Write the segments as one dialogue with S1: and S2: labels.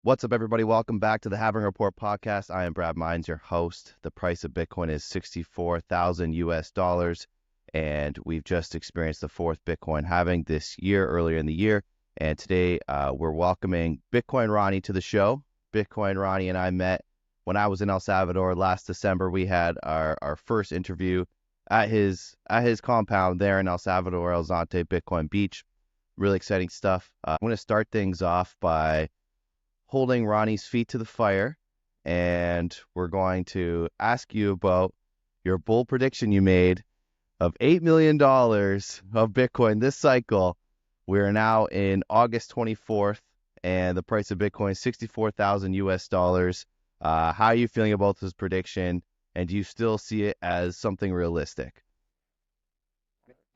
S1: What's up, everybody? Welcome back to the Halving Report podcast. I am Brad Mines, your host. The price of Bitcoin is 64,000 US dollars, and we've just experienced the fourth Bitcoin halving this year, earlier in the year. And today we're welcoming Bitcoin Ronnie to the show. Bitcoin Ronnie and I met when I was in El Salvador last December. We had our first interview at his compound there in El Salvador, El Zonte Bitcoin Beach. Really exciting stuff. I'm going to start things off by holding Ronnie's feet to the fire, and we're going to ask you about your bull prediction you made of $8 million of Bitcoin this cycle. We're now in August 24th, and the price of Bitcoin is 64,000 US dollars. How are you feeling about this prediction, and do you still see it as something realistic?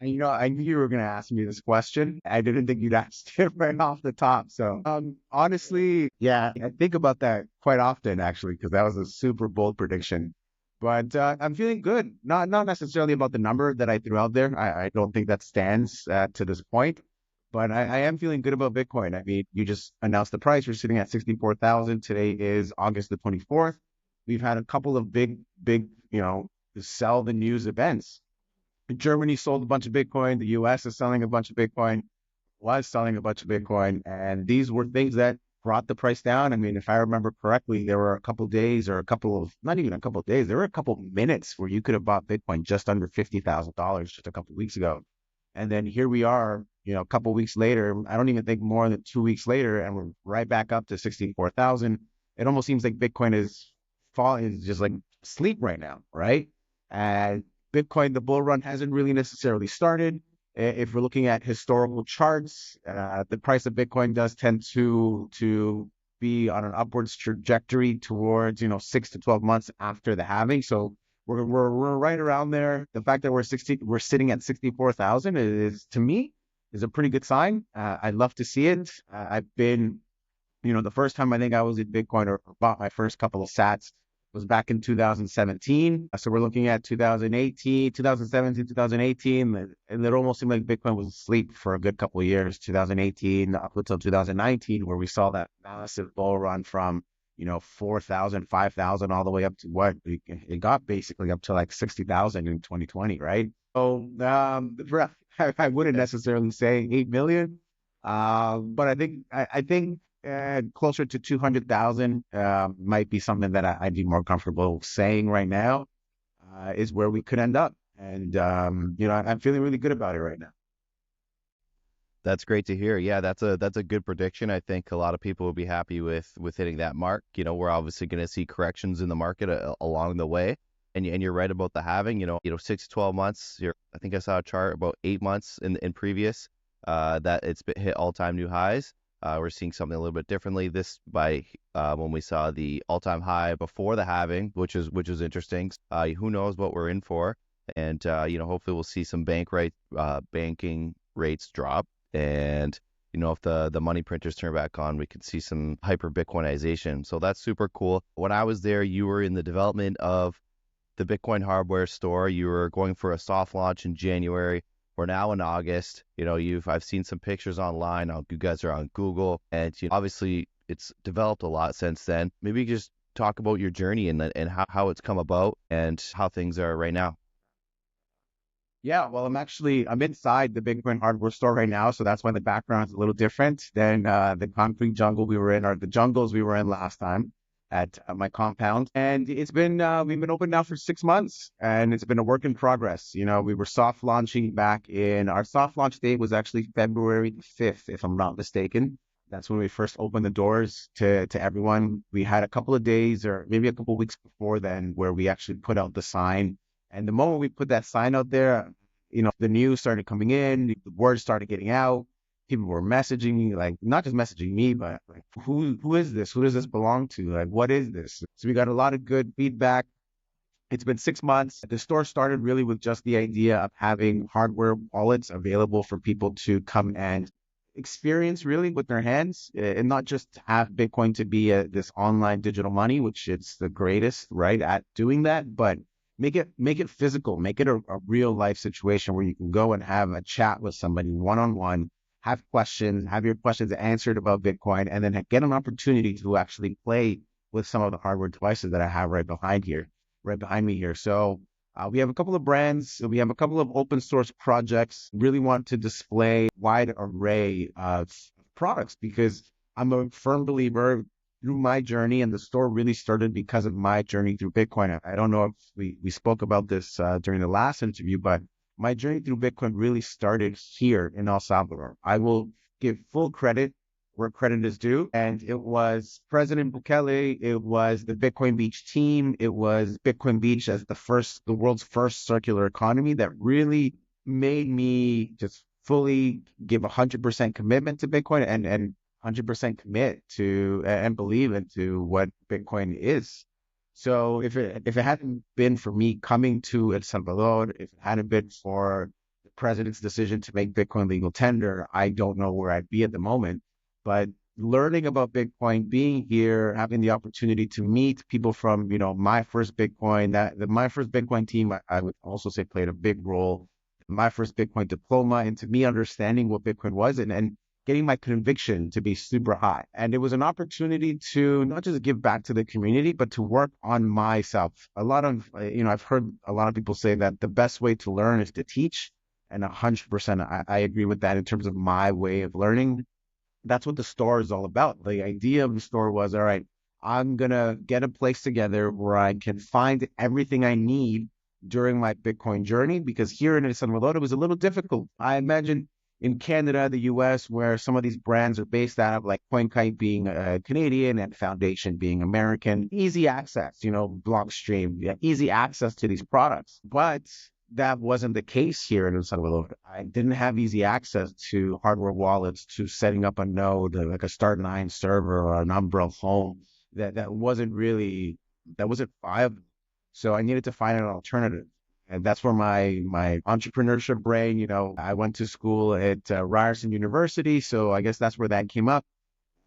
S2: I knew you were going to ask me this question. I didn't think you'd ask it right off the top. So, honestly, yeah, I think about that quite often, actually, because that was a super bold prediction. But I'm feeling good. Not necessarily about the number that I threw out there. I don't think that stands to this point. But I am feeling good about Bitcoin. I mean, you just announced the price. We're sitting at 64,000. Today is August the 24th. We've had a couple of big, sell the news events. Germany sold a bunch of Bitcoin. The US is selling a bunch of Bitcoin, was selling a bunch of Bitcoin. And these were things that brought the price down. I mean, if I remember correctly, there were a couple of days or not even a couple of days, there were a couple of minutes where you could have bought Bitcoin just under $50,000 just a couple of weeks ago. And then here we are, a couple of weeks later, I don't even think more than 2 weeks later, and we're right back up to 64,000. It almost seems like Bitcoin is just like sleep right now, right? And Bitcoin, the bull run hasn't really necessarily started. If we're looking at historical charts, the price of Bitcoin does tend to be on an upwards trajectory towards 6 to 12 months after the halving. So we're right around there. The fact that we're sitting at 64,000 is, to me, is a pretty good sign. I'd love to see it. I've been, the first time I think I was in Bitcoin or bought my first couple of sats was back in 2017. So we're looking at 2017, 2018, and it almost seemed like Bitcoin was asleep for a good couple of years, 2018 up until 2019, where we saw that massive bull run from, 4,000, 5,000, all the way up to what it got basically up to like 60,000 in 2020, right? So I wouldn't necessarily say 8 million, but I think closer to 200,000 might be something that I'd be more comfortable saying right now is where we could end up. And, I'm feeling really good about it right now.
S1: That's great to hear. Yeah, that's a good prediction. I think a lot of people will be happy with hitting that mark. We're obviously going to see corrections in the market along the way. And you're right about the halving, 6 to 12 months. I think I saw a chart about 8 months in previous that it's hit all-time new highs. We're seeing something a little bit differently this by when we saw the all-time high before the halving, which is interesting. Who knows what we're in for? And hopefully we'll see some banking rates drop, and if the money printers turn back on, we could see some hyper Bitcoinization. So that's super cool. When I was there, you were in the development of the Bitcoin hardware store. You were going for a soft launch in January. We're now in August. I've seen some pictures online. You guys are on Google, and obviously it's developed a lot since then. Maybe you just talk about your journey and how it's come about and how things are right now.
S2: Yeah, well, I'm inside the Bitcoin hardware store right now, so that's why the background is a little different than the concrete jungle we were in, or the jungles we were in last time at my compound. And it's been we've been open now for 6 months, and it's been a work in progress. We were soft launching our soft launch date was actually February 5th, if I'm not mistaken. That's when we first opened the doors to everyone. We had a couple of days or maybe a couple of weeks before then where we actually put out the sign. And the moment we put that sign out there, the news started coming in, the word started getting out. People were messaging me, like not just messaging me, but like, who is this? Who does this belong to? Like, what is this? So we got a lot of good feedback. It's been 6 months. The store started really with just the idea of having hardware wallets available for people to come and experience really with their hands, and not just have Bitcoin to be this online digital money, which it's the greatest, right, at doing that, but make it physical, make it a real life situation where you can go and have a chat with somebody one-on-one have questions, have your questions answered about Bitcoin, and then get an opportunity to actually play with some of the hardware devices that I have right behind me here. So we have a couple of brands, we have a couple of open source projects, really want to display wide array of products because I'm a firm believer through my journey, and the store really started because of my journey through Bitcoin. I don't know if we spoke about this during the last interview, but my journey through Bitcoin really started here in El Salvador. I will give full credit where credit is due. And it was President Bukele, it was the Bitcoin Beach team, it was Bitcoin Beach as the world's first circular economy that really made me just fully give 100% commitment to Bitcoin and 100% commit to and believe into what Bitcoin is. So if it hadn't been for me coming to El Salvador, if it hadn't been for the president's decision to make Bitcoin legal tender, I don't know where I'd be at the moment. But learning about Bitcoin, being here, having the opportunity to meet people from, my first Bitcoin, my first Bitcoin team, I would also say played a big role. My first Bitcoin diploma into me understanding what Bitcoin was and getting my conviction to be super high. And it was an opportunity to not just give back to the community, but to work on myself. A lot of, I've heard a lot of people say that the best way to learn is to teach. And 100%, I agree with that in terms of my way of learning. That's what the store is all about. The idea of the store was, all right, I'm going to get a place together where I can find everything I need during my Bitcoin journey, because here in El Salvador, it was a little difficult. I imagine in Canada, the US, where some of these brands are based out of, like CoinKite being Canadian and Foundation being American, easy access, Blockstream, yeah, easy access to these products. But that wasn't the case here in El Salvador. I didn't have easy access to hardware wallets, to setting up a node, like a Start9 server or an Umbrella Home. That wasn't viable. So I needed to find an alternative. And that's where my entrepreneurship brain, I went to school at Ryerson University. So I guess that's where that came up.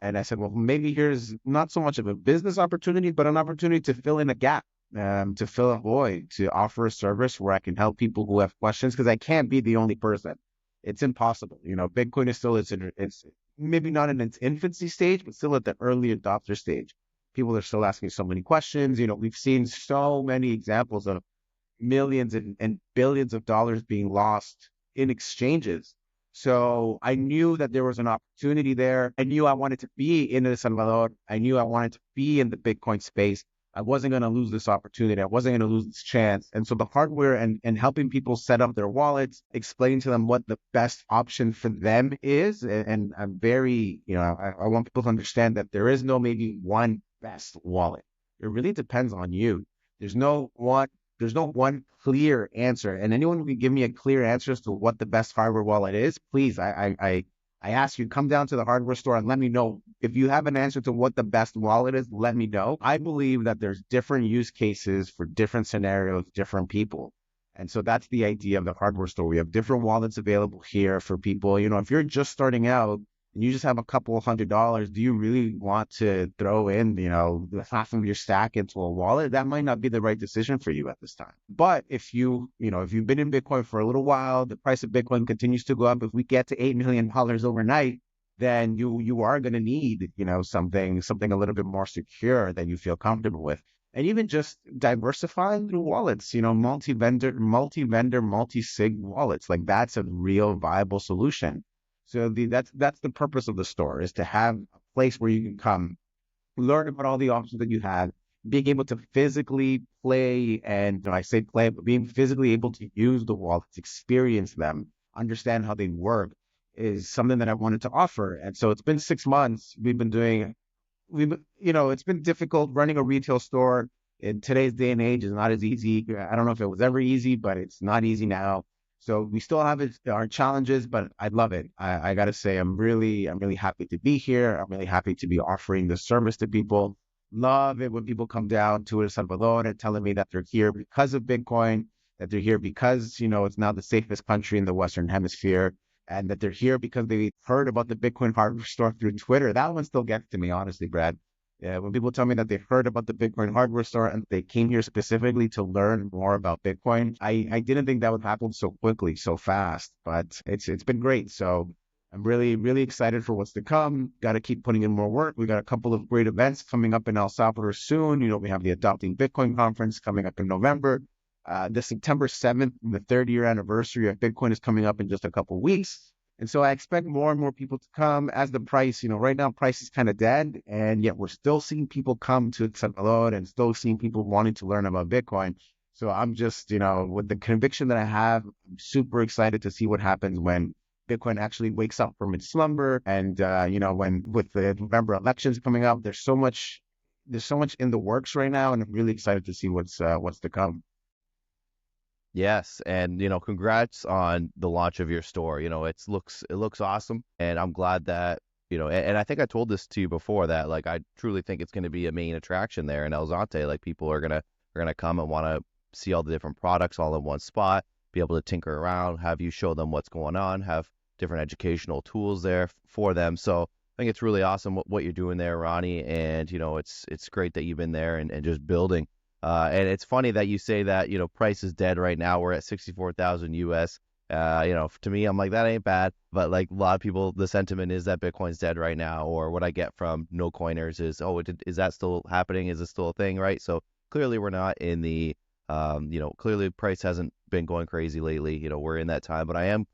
S2: And I said, well, maybe here's not so much of a business opportunity, but an opportunity to fill in a gap, to fill a void, to offer a service where I can help people who have questions, because I can't be the only person. It's impossible. Bitcoin is still, it's maybe not in its infancy stage, but still at the early adopter stage. People are still asking so many questions. We've seen so many examples of millions and billions of dollars being lost in exchanges. So I knew that there was an opportunity there. I knew I wanted to be in El Salvador. I knew I wanted to be in the Bitcoin space. I wasn't going to lose this opportunity. I wasn't going to lose this chance. And so the hardware and helping people set up their wallets, explaining to them what the best option for them is. And I'm very, I want people to understand that there is no maybe one best wallet. It really depends on you. There's no one clear answer. And anyone who can give me a clear answer as to what the best hardware wallet is, please, I ask you, come down to the hardware store and let me know. If you have an answer to what the best wallet is, let me know. I believe that there's different use cases for different scenarios, different people. And so that's the idea of the hardware store. We have different wallets available here for people. If you're just starting out, and you just have a couple of $100, do you really want to throw in, half of your stack into a wallet? That might not be the right decision for you at this time. But if if you've been in Bitcoin for a little while, the price of Bitcoin continues to go up. If we get to $8 million overnight, then you are going to need, something a little bit more secure that you feel comfortable with. And even just diversifying through wallets, multi-vendor, multi-sig wallets, like that's a real viable solution. So that's the purpose of the store, is to have a place where you can come, learn about all the options that you have, being able to physically play, and I say play, but being physically able to use the wallets, experience them, understand how they work, is something that I wanted to offer. And so it's been 6 months. It's been difficult running a retail store in today's day and age. Is not as easy. I don't know if it was ever easy, but it's not easy now. So we still have our challenges, but I love it. I got to say, I'm really happy to be here. I'm really happy to be offering this service to people. Love it when people come down to El Salvador and telling me that they're here because of Bitcoin, that they're here because, it's now the safest country in the Western Hemisphere, and that they're here because they heard about the Bitcoin hardware store through Twitter. That one still gets to me, honestly, Brad. Yeah, when people tell me that they heard about the Bitcoin hardware store and they came here specifically to learn more about Bitcoin, I didn't think that would happen so quickly, so fast, but it's been great. So I'm really, really excited for what's to come. Got to keep putting in more work. We got a couple of great events coming up in El Salvador soon. We have the Adopting Bitcoin conference coming up in November. The September 7th, the third year anniversary of Bitcoin is coming up in just a couple of weeks. And so I expect more and more people to come as the price, right now price is kind of dead. And yet we're still seeing people come to El Salvador and still seeing people wanting to learn about Bitcoin. So I'm just, with the conviction that I have, I'm super excited to see what happens when Bitcoin actually wakes up from its slumber. And when with the November elections coming up, there's so much in the works right now, and I'm really excited to see what's to come.
S1: Yes, and congrats on the launch of your store. It looks awesome, and I'm glad that and I think I told this to you before that like I truly think it's going to be a main attraction there in El Zante. Like people are gonna come and want to see all the different products all in one spot, be able to tinker around, have you show them what's going on, have different educational tools there for them. So I think it's really awesome what you're doing there, Ronnie, and it's great that you've been there and just building. And it's funny that you say that, price is dead right now. We're at 64,000 US. To me, I'm like, that ain't bad. But like a lot of people, the sentiment is that Bitcoin's dead right now. Or what I get from no coiners is, oh, is that still happening? Is it still a thing? Right. So clearly we're not in the, clearly price hasn't been going crazy lately. We're in that time. But I am,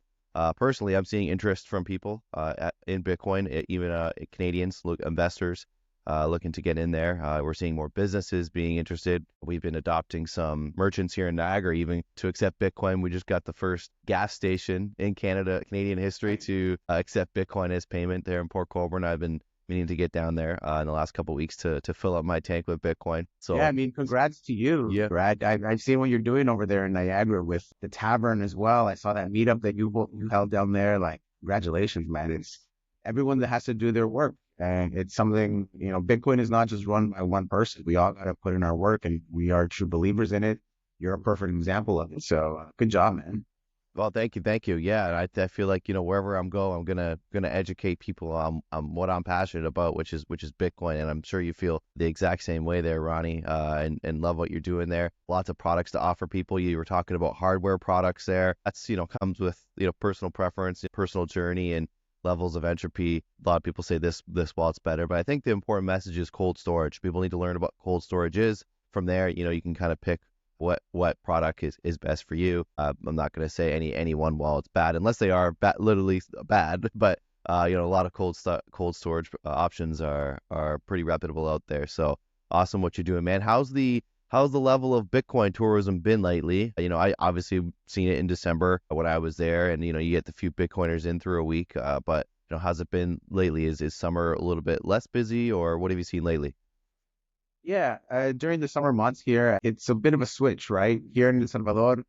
S1: personally, I'm seeing interest from people in Bitcoin, even Canadians, investors looking to get in there. We're seeing more businesses being interested. We've been adopting some merchants here in Niagara even to accept Bitcoin. We just got the first gas station in Canadian history to accept Bitcoin as payment there in Port Colborne. I've been meaning to get down there in the last couple of weeks to fill up my tank with Bitcoin.
S2: Yeah, I
S1: So
S2: mean, congrats to you,
S1: yeah,
S2: Brad. I've seen what you're doing over there in Niagara with the tavern as well. I saw that meetup that you held down there. Like, congratulations, man. It's everyone that has to do their work. And it's something, Bitcoin is not just run by one person. We all got to put in our work, and we are true believers in it. You're a perfect example of it. So good job, man.
S1: well, thank you, thank you. Yeah, and I feel like wherever I'm going, I'm gonna educate people on what I'm passionate about, which is Bitcoin, and I'm sure you feel the exact same way there, Ronnie. And love what you're doing there. Lots of products to offer people. You were talking about hardware products there. That's comes with personal preference, personal journey, and levels of entropy. A lot of people say this wallet's better, but I think the important message is cold storage. People need to learn about cold storage is. From there, you can kind of pick what product is best for you. I'm not going to say any one wallet's bad unless they are literally bad, but a lot of cold storage options are pretty reputable out there. So awesome what you're doing, man. How's the level of Bitcoin tourism been lately? I obviously seen it in December when I was there, and you get the few Bitcoiners in through a week. But how's it been lately? Is summer a little bit less busy, or what have you seen lately?
S2: Yeah, during the summer months here, it's a bit of a switch, right? Here in El Salvador,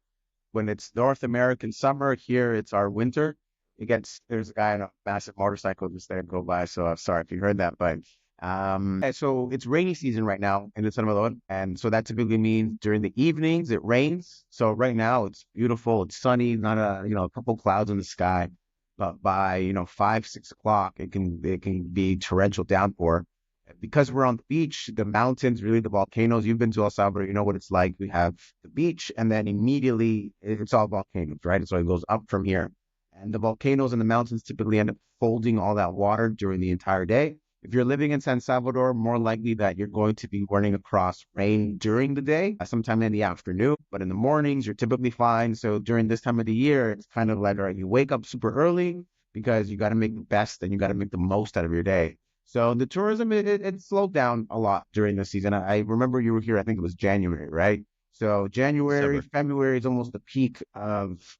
S2: when it's North American summer, here it's our winter. There's a guy on a massive motorcycle just there go by, so I'm sorry if you heard that, but and so it's rainy season right now in El Salvador, and so that typically means during the evenings it rains. So right now it's beautiful, it's sunny, not a couple clouds in the sky, but by 5, 6 o'clock it can be torrential downpour because we're on the beach, the mountains, really the volcanoes. You've been to El Salvador, you know what it's like. We have the beach, and then immediately it's all volcanoes, right? So it goes up from here. And the volcanoes and the mountains typically end up holding all that water during the entire day. If you're living in San Salvador, more likely that you're going to be running across rain during the day, sometime in the afternoon, but in the mornings, you're typically fine. So during this time of the year, it's kind of like, all right, you wake up super early because you got to make the best and you got to make the most out of your day. So the tourism, it slowed down a lot during the season. I remember you were here, I think it was January, right? So January,
S1: December.
S2: February is almost the peak of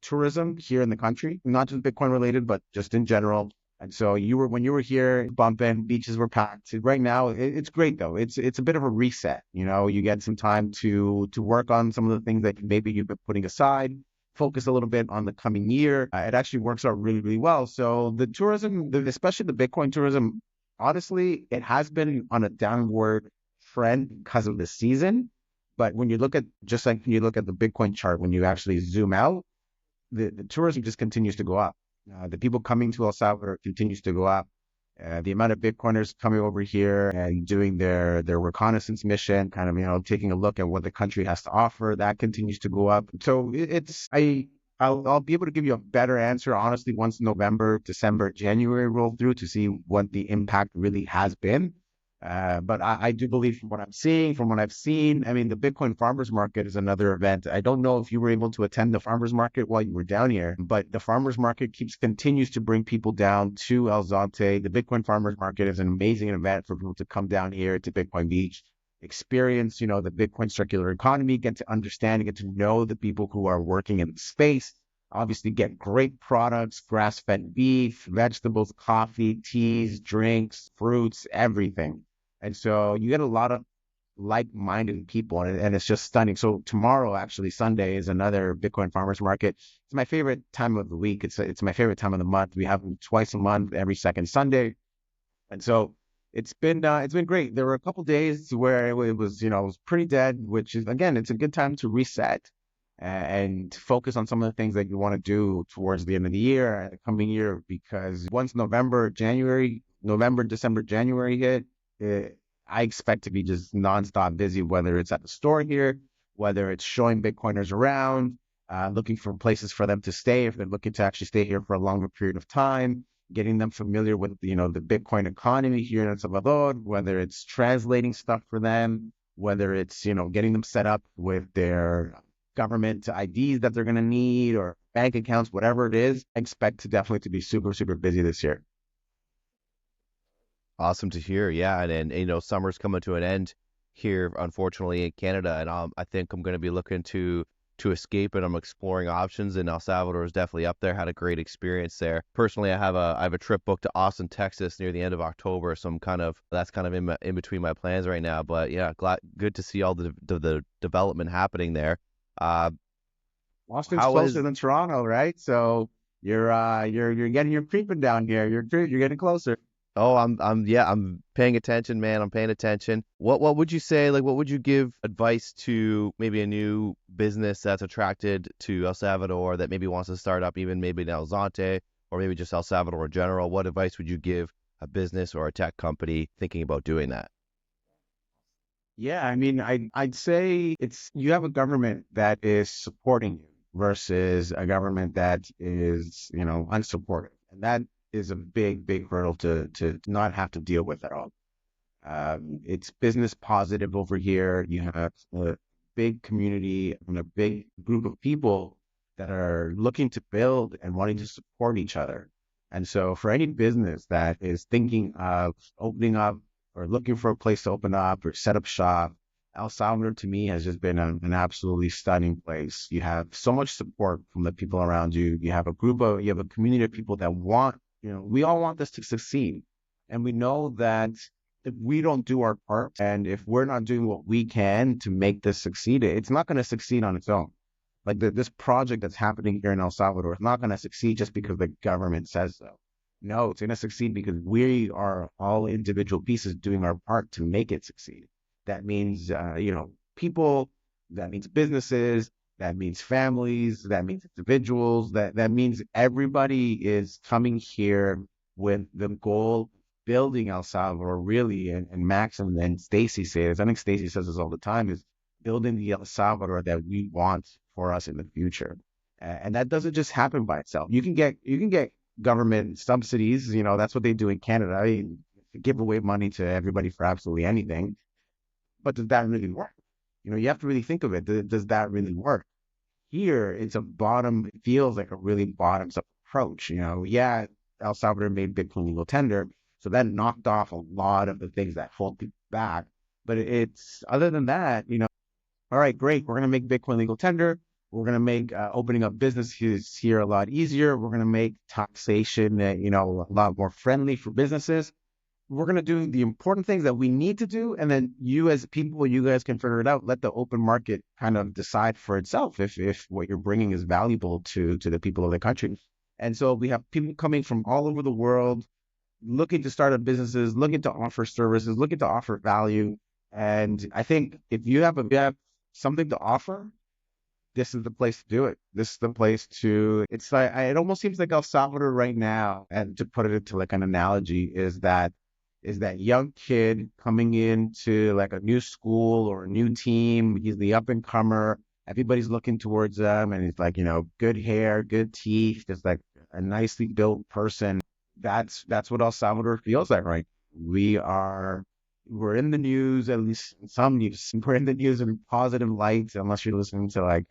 S2: tourism here in the country, not just Bitcoin related, but just in general. And so when you were here, bumping, beaches were packed. Right now, it's great though. It's a bit of a reset. You get some time to work on some of the things that maybe you've been putting aside, focus a little bit on the coming year. It actually works out really, really well. So the tourism, especially the Bitcoin tourism, honestly, it has been on a downward trend because of the season. But when you look at just like when you look at the Bitcoin chart, when you actually zoom out, the tourism just continues to go up. The people coming to El Salvador continues to go up. The amount of Bitcoiners coming over here and doing their reconnaissance mission, kind of taking a look at what the country has to offer, that continues to go up. So I I'll be able to give you a better answer, honestly, once November, December, January roll through to see what the impact really has been. But I do believe from what I'm seeing, from what I've seen, I mean, the Bitcoin Farmers Market is another event. I don't know if you were able to attend the Farmers Market while you were down here, but the Farmers Market continues to bring people down to El Zonte. The Bitcoin Farmers Market is an amazing event for people to come down here to Bitcoin Beach, experience, the Bitcoin circular economy, get to understand, get to know the people who are working in the space, obviously get great products, grass-fed beef, vegetables, coffee, teas, drinks, fruits, everything. And so you get a lot of like-minded people, and it's just stunning. So tomorrow, actually, Sunday, is another Bitcoin farmers market. It's my favorite time of the week. It's my favorite time of the month. We have them twice a month, every second Sunday. And so it's been great. There were a couple days where it was pretty dead, which is, again, it's a good time to reset and focus on some of the things that you want to do towards the end of the year and the coming year. Because once November, December, January hit, I expect to be just nonstop busy, whether it's at the store here, whether it's showing Bitcoiners around, looking for places for them to stay if they're looking to actually stay here for a longer period of time, getting them familiar with, the Bitcoin economy here in El Salvador, whether it's translating stuff for them, whether it's, getting them set up with their government IDs that they're going to need or bank accounts, whatever it is. I expect to definitely to be super, super busy this year.
S1: Awesome to hear. Yeah, and summer's coming to an end here, unfortunately, in Canada, and I think I'm going to be looking to escape, and I'm exploring options. And El Salvador is definitely up there. Had a great experience there. Personally, I have a trip booked to Austin, Texas, near the end of October, so that's kind of in between my plans right now. But yeah, good to see all the development happening there. Uh,
S2: Austin's
S1: how
S2: closer
S1: is
S2: than Toronto, right? So you're getting your creeping down here. You're getting closer.
S1: Oh, I'm paying attention, man. I'm paying attention. What would you say, like what would you give advice to maybe a new business that's attracted to El Salvador that maybe wants to start up even maybe in El Zonte or maybe just El Salvador in general? What advice would you give a business or a tech company thinking about doing that?
S2: Yeah, I mean, I'd say it's you have a government that is supporting you versus a government that is, unsupportive. And that is a big, big hurdle to not have to deal with at all. It's business positive over here. You have a big community and a big group of people that are looking to build and wanting to support each other. And so for any business that is thinking of opening up or looking for a place to open up or set up shop, El Salvador to me has just been an absolutely stunning place. You have so much support from the people around you. You have a community of people that want, we all want this to succeed. And we know that if we don't do our part and if we're not doing what we can to make this succeed, it's not going to succeed on its own. Like this project that's happening here in El Salvador is not going to succeed just because the government says so. No, it's going to succeed because we are all individual pieces doing our part to make it succeed. That means, people, that means businesses, that means families, that means individuals, that means everybody is coming here with the goal building El Salvador really, and Max and Stacy say this. I think Stacy says this all the time, is building the El Salvador that we want for us in the future. And that doesn't just happen by itself. You can get government subsidies, that's what they do in Canada. I mean, give away money to everybody for absolutely anything. But does that really work? You have to really think of it. Does that really work? Here, it feels like a really bottoms up approach. Yeah, El Salvador made Bitcoin legal tender, so that knocked off a lot of the things that hold people back. But it's other than that, all right, great. We're going to make Bitcoin legal tender. We're going to make opening up businesses here a lot easier. We're going to make taxation, a lot more friendly for businesses. We're going to do the important things that we need to do. And then you as people, you guys can figure it out. Let the open market kind of decide for itself if what you're bringing is valuable to the people of the country. And so we have people coming from all over the world looking to start up businesses, looking to offer services, looking to offer value. And I think if you have something to offer, this is the place to do it. This is the place to, it's like, it almost seems like El Salvador right now, and to put it into like an analogy, is that young kid coming into like a new school or a new team. He's the up and comer. Everybody's looking towards them, and it's like, good hair, good teeth, just like a nicely built person. That's what El Salvador feels like, right? We are we're in the news, at least in some news. We're in the news in positive lights, unless you're listening to like,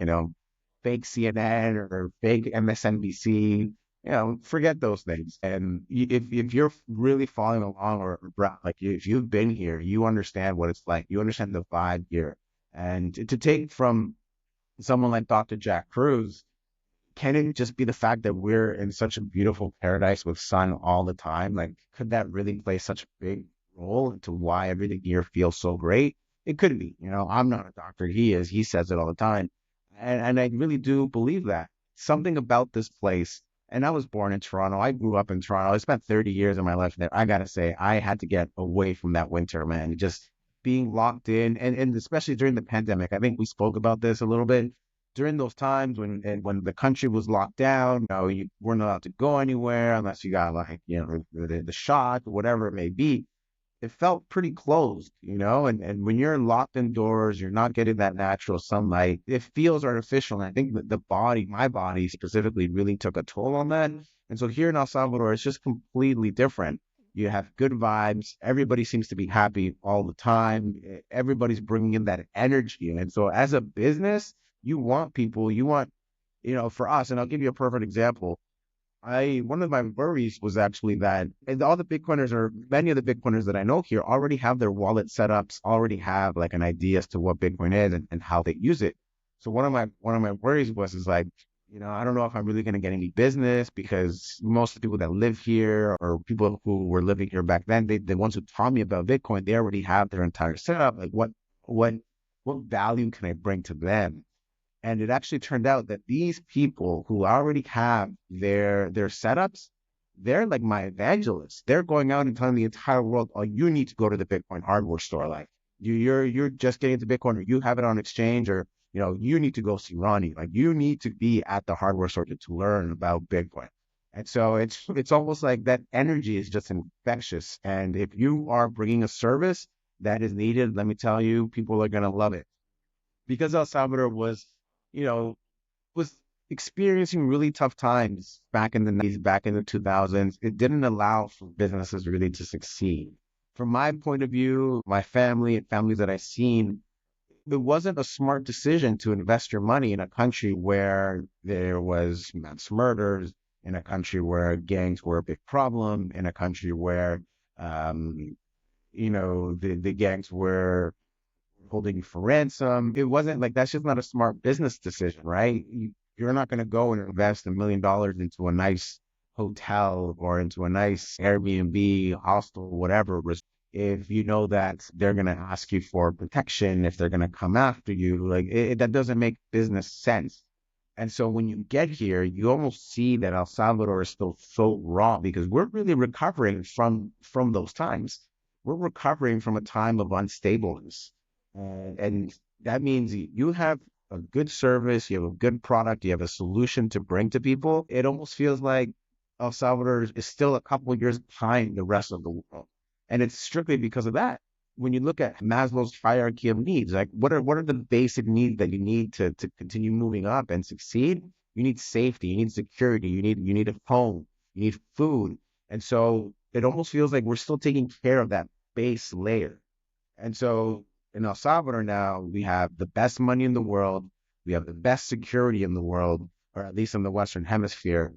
S2: fake CNN or fake MSNBC. Forget those things. And if you're really following along, like if you've been here, you understand what it's like. You understand the vibe here. And to take from someone like Dr. Jack Cruz, can it just be the fact that we're in such a beautiful paradise with sun all the time? Like, could that really play such a big role into why everything here feels so great? It could be. I'm not a doctor. He is. He says it all the time. And I really do believe that. Something about this place, and I was born in Toronto. I grew up in Toronto. I spent 30 years of my life there. I gotta say, I had to get away from that winter, man. Just being locked in, and especially during the pandemic. I think we spoke about this a little bit during those times when the country was locked down. You weren't allowed to go anywhere unless you got like, the shot, whatever it may be. It felt pretty closed, and when you're locked indoors, you're not getting that natural sunlight. It feels artificial. And I think that my body specifically, really took a toll on that. And so here in El Salvador, it's just completely different. You have good vibes. Everybody seems to be happy all the time. Everybody's bringing in that energy. And so as a business, you want people, for us, and I'll give you a perfect example. One of my worries was actually that, and all the Bitcoiners, or many of the Bitcoiners that I know here, already have their wallet setups, already have like an idea as to what Bitcoin is and how they use it. So one of my worries is like, I don't know if I'm really going to get any business, because most of the people that live here, or people who were living here back then, the ones who taught me about Bitcoin, they already have their entire setup. Like what what value can I bring to them? And it actually turned out that these people who already have their setups, they're like my evangelists. They're going out and telling the entire world, "Oh, you need to go to the Bitcoin hardware store. Like you're just getting into Bitcoin, or you have it on exchange, or you need to go see Ronnie. Like you need to be at the hardware store to learn about Bitcoin." And so it's almost like that energy is just infectious. And if you are bringing a service that is needed, let me tell you, people are gonna love it. Because El Salvador you know, was experiencing really tough times back in the 90s, back in the 2000s. It didn't allow for businesses really to succeed. From my point of view, my family and families that I've seen, it wasn't a smart decision to invest your money in a country where there was mass murders, in a country where gangs were a big problem, in a country where, the gangs were holding you for ransom. It wasn't like, that's just not a smart business decision, right? You're not going to go and invest $1 million into a nice hotel or into a nice Airbnb, hostel, whatever, if you know that they're going to ask you for protection, if they're going to come after you. Like that doesn't make business sense. And so when you get here, you almost see that El Salvador is still so raw, because we're really recovering from those times. We're recovering from a time of unstableness. And that means you have a good service, you have a good product, you have a solution to bring to people. It almost feels like El Salvador is still a couple of years behind the rest of the world. And it's strictly because of that. When you look at Maslow's hierarchy of needs, like what are the basic needs that you need to continue moving up and succeed? You need safety, you need security, you need a home, you need food. And so it almost feels like we're still taking care of that base layer. And so in El Salvador now, we have the best money in the world. We have the best security in the world, or at least in the Western Hemisphere.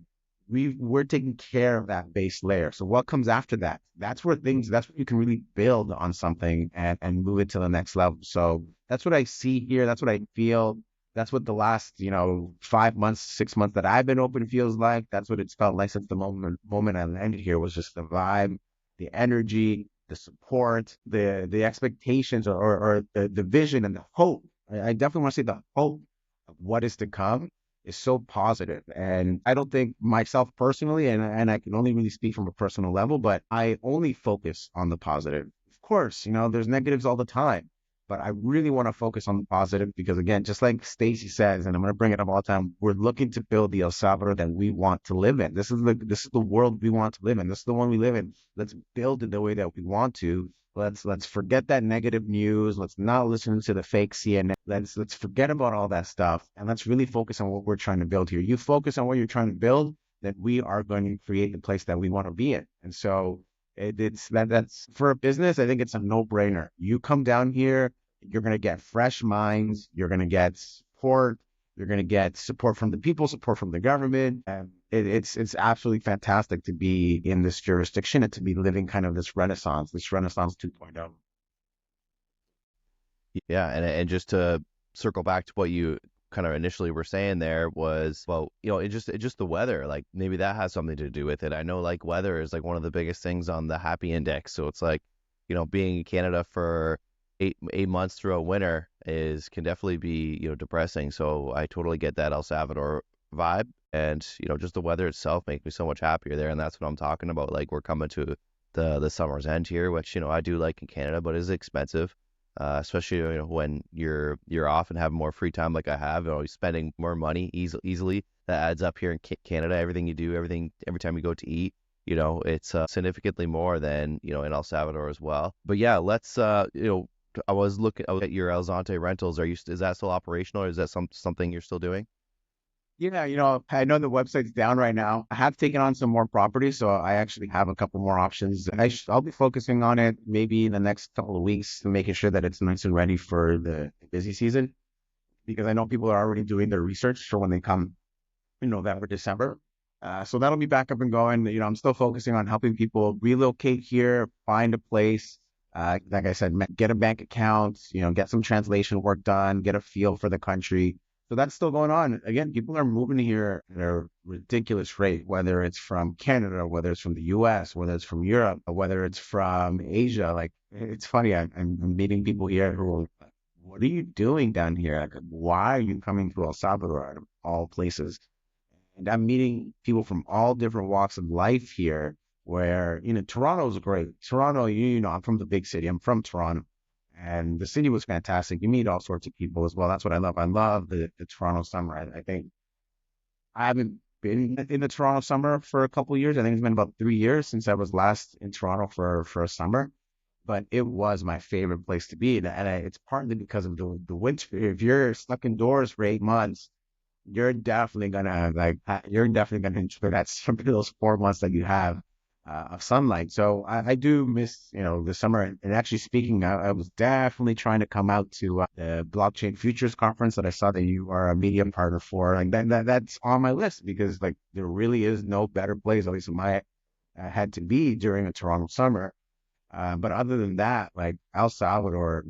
S2: We're taking care of that base layer. So what comes after that? That's where you can really build on something and move it to the next level. So that's what I see here. That's what I feel. That's what the last, 5 months, 6 months that I've been open feels like. That's what it's felt like since the moment I landed here, was just the vibe, the energy, the support, the expectations, or the vision and the hope. I definitely want to say the hope of what is to come is so positive. And I don't think myself personally, and I can only really speak from a personal level, but I only focus on the positive. Of course, there's negatives all the time, but I really want to focus on the positive, because again, just like Stacy says, and I'm going to bring it up all the time, we're looking to build the El Salvador that we want to live in. This is the world we want to live in. This is the one we live in. Let's build it the way that we want to. Let's forget that negative news. Let's not listen to the fake CNN. Let's forget about all that stuff and let's really focus on what we're trying to build here. You focus on what you're trying to build, then we are going to create the place that we want to be in. And so that's for a business. I think it's a no-brainer. You come down here, you're going to get fresh minds. You're going to get support. You're going to get support from the people, support from the government. And it's absolutely fantastic to be in this jurisdiction and to be living kind of this Renaissance 2.0.
S1: Yeah, and just to circle back to what you kind of initially were saying there was, well, it's just the weather. Like maybe that has something to do with it. I know like weather is like one of the biggest things on the happy index. So it's like, being in Canada for eight months through a winter is can definitely be, depressing. So I totally get that El Salvador vibe. And, just the weather itself makes me so much happier there. And that's what I'm talking about. Like we're coming to the summer's end here, which, I do like in Canada, but is expensive. Especially when you're off and have more free time like I have, spending more money easily that adds up here in Canada. Everything you do, every time you go to eat, it's significantly more than in El Salvador as well. But yeah, let's I was looking at your El Zonte rentals. Is that still operational, or is that something you're still doing?
S2: Yeah, I know the website's down right now. I have taken on some more properties, so I actually have a couple more options. I'll be focusing on it maybe in the next couple of weeks, making sure that it's nice and ready for the busy season, because I know people are already doing their research for when they come in November, December. So that'll be back up and going. I'm still focusing on helping people relocate here, find a place. Like I said, get a bank account, get some translation work done, get a feel for the country. So that's still going on. Again, people are moving here at a ridiculous rate, whether it's from Canada, whether it's from the US, whether it's from Europe, or whether it's from Asia. Like, it's funny. I'm meeting people here who are, what are you doing down here? Like, why are you coming to El Salvador out of all places? And I'm meeting people from all different walks of life here where, Toronto's great. Toronto, I'm from the big city. I'm from Toronto. And the city was fantastic. You meet all sorts of people as well. That's what I love. I love the Toronto summer. I think I haven't been in the Toronto summer for a couple of years. I think it's been about 3 years since I was last in Toronto for a summer. But it was my favorite place to be. And it's partly because of the winter. If you're stuck indoors for 8 months, you're definitely gonna enjoy that some of those 4 months that you have of sunlight. So I do miss the summer. And actually speaking, I was definitely trying to come out to the Blockchain Futures Conference that I saw that you are a media partner for. Like that's on my list because like there really is no better place, at least in my had to be during a Toronto summer. But other than that, like El Salvador,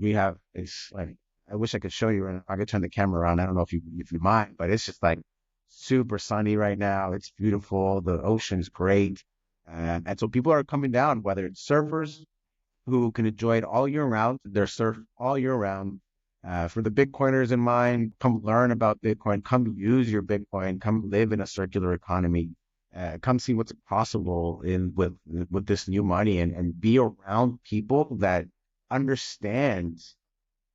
S2: it's like, I wish I could show you, and I could turn the camera around. I don't know if you mind, but it's just like super sunny right now. It's beautiful. The ocean's great. And so people are coming down, whether it's surfers who can enjoy it all year round. They're surf all year round. For the Bitcoiners in mind, come learn about Bitcoin, come use your Bitcoin, come live in a circular economy, come see what's possible with this new money and be around people that understand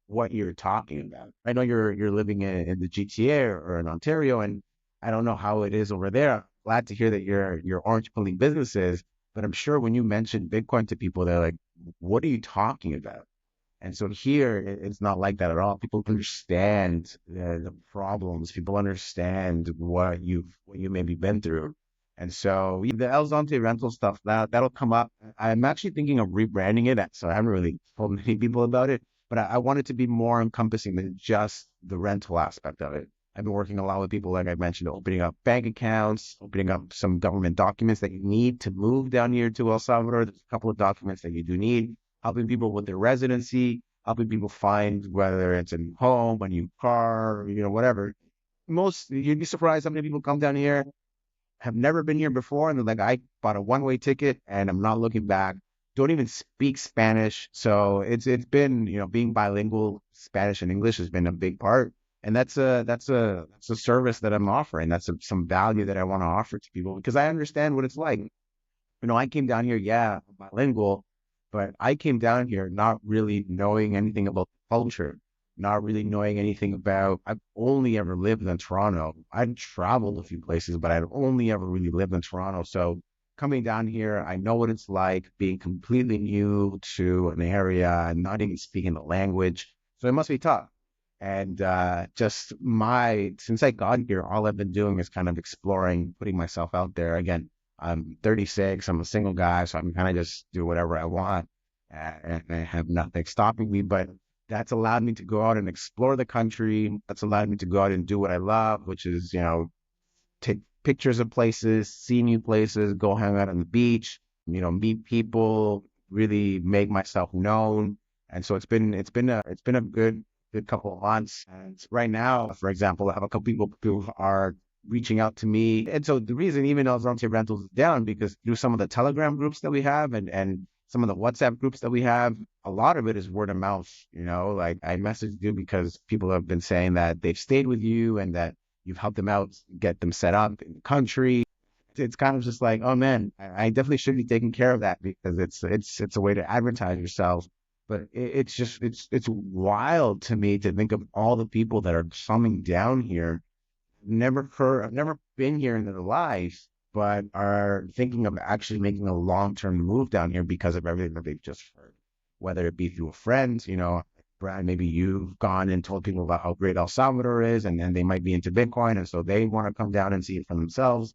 S2: what you're talking about. I know you're living in the GTA or in Ontario, and I don't know how it is over there. Glad to hear that you're orange pilling businesses, but I'm sure when you mention Bitcoin to people, they're like, "What are you talking about?" And so here, it's not like that at all. People understand the problems. People understand what you maybe been through. And so the El Zonte rental stuff, that'll come up. I'm actually thinking of rebranding it. So I haven't really told many people about it, but I want it to be more encompassing than just the rental aspect of it. I've been working a lot with people, like I mentioned, opening up bank accounts, opening up some government documents that you need to move down here to El Salvador. There's a couple of documents that you do need, helping people with their residency, helping people find whether it's a new home, a new car, whatever. You'd be surprised how many people come down here, have never been here before, and they're like, I bought a one-way ticket and I'm not looking back. Don't even speak Spanish. So it's been, being bilingual, Spanish and English has been a big part. And that's a service that I'm offering. That's some value that I want to offer to people because I understand what it's like. I came down here, yeah, bilingual, but I came down here not really knowing anything about the culture, not really knowing anything about, I've only ever lived in Toronto. I've traveled a few places, but I've only ever really lived in Toronto. So coming down here, I know what it's like being completely new to an area and not even speaking the language. So it must be tough. And since I got here, all I've been doing is kind of exploring, putting myself out there. Again, I'm 36, I'm a single guy, so I'm kind of just do whatever I want, and I have nothing stopping me. But that's allowed me to go out and explore the country. That's allowed me to go out and do what I love, which is, take pictures of places, see new places, go hang out on the beach, meet people, really make myself known. And so it's been a good couple of months. And right now, for example, I have a couple people who are reaching out to me. And so the reason, even though Ronnie Rentals is down, because through some of the Telegram groups that we have and some of the WhatsApp groups that we have, a lot of it is word of mouth. Like I messaged you because people have been saying that they've stayed with you and that you've helped them out, get them set up in the country. It's kind of just like, oh man, I definitely should be taking care of that because it's a way to advertise yourself. But it's wild to me to think of all the people that are coming down here. I've never been here in their life, but are thinking of actually making a long-term move down here because of everything that they've just heard, whether it be through a friend, Brad, maybe you've gone and told people about how great El Salvador is, and then they might be into Bitcoin, and so they want to come down and see it for themselves.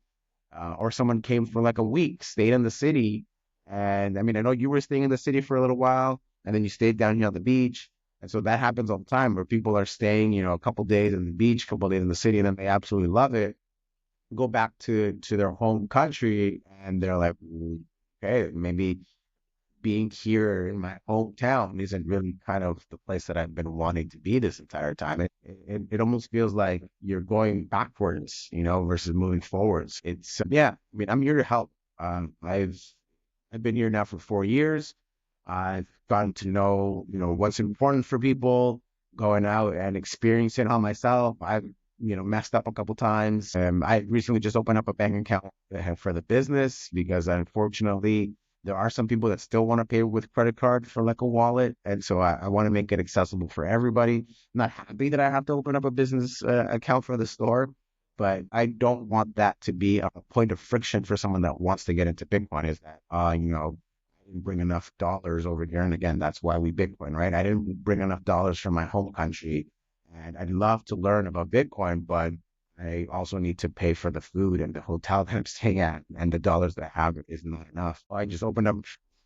S2: Or someone came for like a week, stayed in the city, and I mean, I know you were staying in the city for a little while, and then you stayed down here on the beach, and so that happens all the time where people are staying, a couple days in the beach, a couple days in the city, and then they absolutely love it. Go back to their home country, and they're like, okay, maybe being here in my hometown isn't really kind of the place that I've been wanting to be this entire time. It almost feels like you're going backwards, versus moving forwards. Yeah, I mean, I'm here to help. I've been here now for 4 years. I've gotten to know, what's important for people, going out and experiencing it on myself. I've, messed up a couple times. I recently just opened up a bank account for the business because unfortunately there are some people that still want to pay with credit card for like a wallet. And so I want to make it accessible for everybody. I'm not happy that I have to open up a business account for the store, but I don't want that to be a point of friction for someone that wants to get into Bitcoin. Is that, I didn't bring enough dollars over here. And again, that's why we Bitcoin, right? I didn't bring enough dollars from my home country. And I'd love to learn about Bitcoin, but I also need to pay for the food and the hotel that I'm staying at, and the dollars that I have is not enough. I just opened up,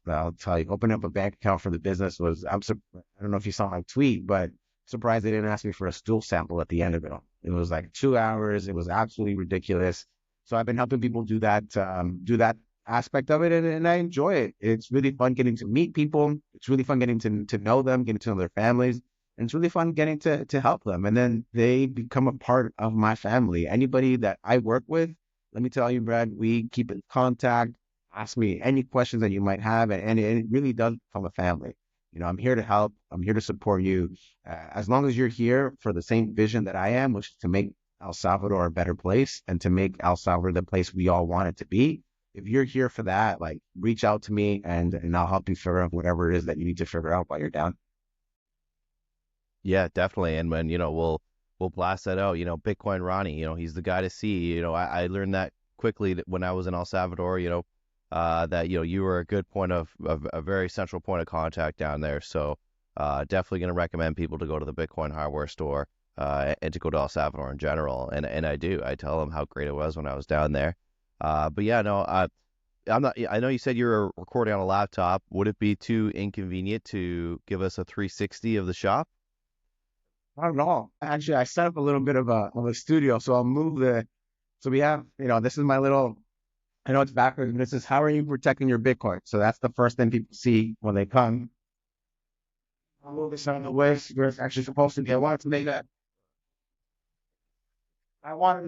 S2: I'll tell you, opening up a bank account for the business I don't know if you saw my tweet, but surprised they didn't ask me for a stool sample at the end of it all. It was like 2 hours. It was absolutely ridiculous. So I've been helping people do that aspect of it, and I enjoy it. It's really fun getting to meet people. It's really fun getting to know them, getting to know their families. And it's really fun getting to help them. And then they become a part of my family. Anybody that I work with, let me tell you, Brad, we keep in contact. Ask me any questions that you might have. And it really does become a family. I'm here to help. I'm here to support you. As long as you're here for the same vision that I am, which is to make El Salvador a better place and to make El Salvador the place we all want it to be. If you're here for that, like reach out to me and I'll help you figure out whatever it is that you need to figure out while you're down.
S1: Yeah, definitely. And when, we'll blast that out, Bitcoin Ronnie, he's the guy to see. I learned that quickly that when I was in El Salvador, that, you were a good point of a very central point of contact down there. So definitely going to recommend people to go to the Bitcoin hardware store and to go to El Salvador in general. And I do. I tell them how great it was when I was down there. But yeah, no, I'm not. I know you said you were recording on a laptop. Would it be too inconvenient to give us a 360 of the shop?
S2: Not at all. Actually, I set up a little bit of a studio, so I'll move so we have, this is my little, I know it's backwards, but this is how are you protecting your Bitcoin? So that's the first thing people see when they come. I'll move this out of the way where it's actually supposed to be. I wanted it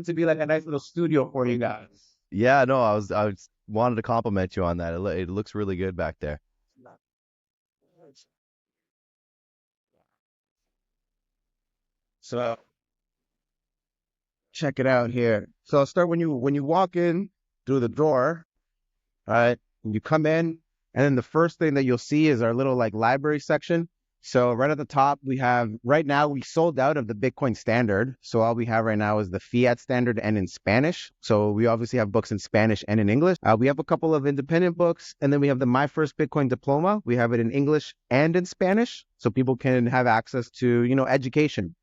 S2: to be like a nice little studio for you guys.
S1: Yeah, no, I was wanted to compliment you on that. It looks really good back there.
S2: So check it out here. So I'll start when you walk in through the door. All right, you come in, and then the first thing that you'll see is our little like library section. So right at the top, we have right now we sold out of the Bitcoin standard. So all we have right now is the fiat standard and in Spanish. So we obviously have books in Spanish and in English. We have a couple of independent books, and then we have the My First Bitcoin Diploma. We have it in English and in Spanish, so people can have access to education.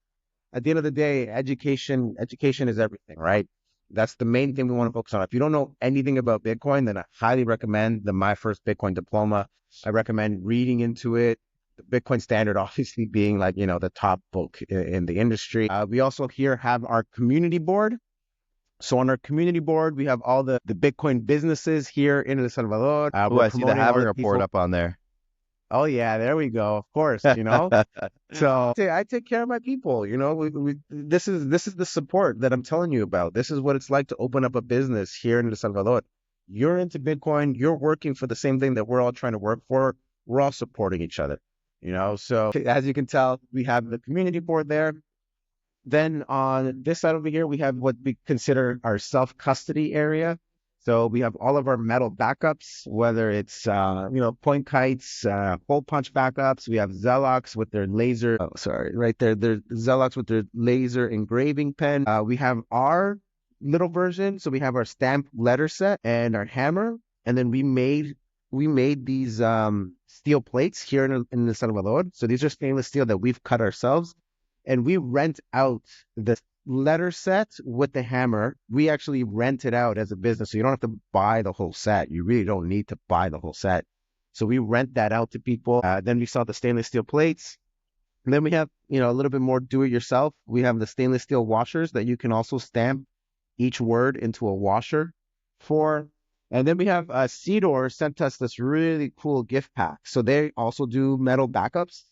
S2: At the end of the day, education is everything, right? That's the main thing we want to focus on. If you don't know anything about Bitcoin, then I highly recommend the My First Bitcoin Diploma. I recommend reading into it. The Bitcoin Standard, obviously, being like, the top book in the industry. We also here have our community board. So on our community board, we have all the Bitcoin businesses here in El Salvador.
S1: Oh,
S2: We're
S1: I see the
S2: promoting all
S1: Halving
S2: the
S1: Report
S2: people.
S1: up on there.
S2: Oh yeah, there we go. Of course, So I take care of my people. This is the support that I'm telling you about. This is what it's like to open up a business here in El Salvador. You're into Bitcoin. You're working for the same thing that we're all trying to work for. We're all supporting each other. So as you can tell, we have the community board there. Then on this side over here, we have what we consider our self-custody area. So we have all of our metal backups, whether it's, point kites, hole punch backups. We have Zelox with their laser. Oh, sorry, right there. There's Zelox with their laser engraving pen. We have our little version. So we have our stamp letter set and our hammer. And then we made these steel plates here in El Salvador. So these are stainless steel that we've cut ourselves, and we rent out the letter set with the hammer. We actually rent it out as a business, so you don't have to buy the whole set. You really don't need to buy the whole set. So we rent that out to people. Then we saw the stainless steel plates. And then we have, a little bit more do-it-yourself. We have the stainless steel washers that you can also stamp each word into a washer for. And then we have Cedar sent us this really cool gift pack. So they also do metal backups.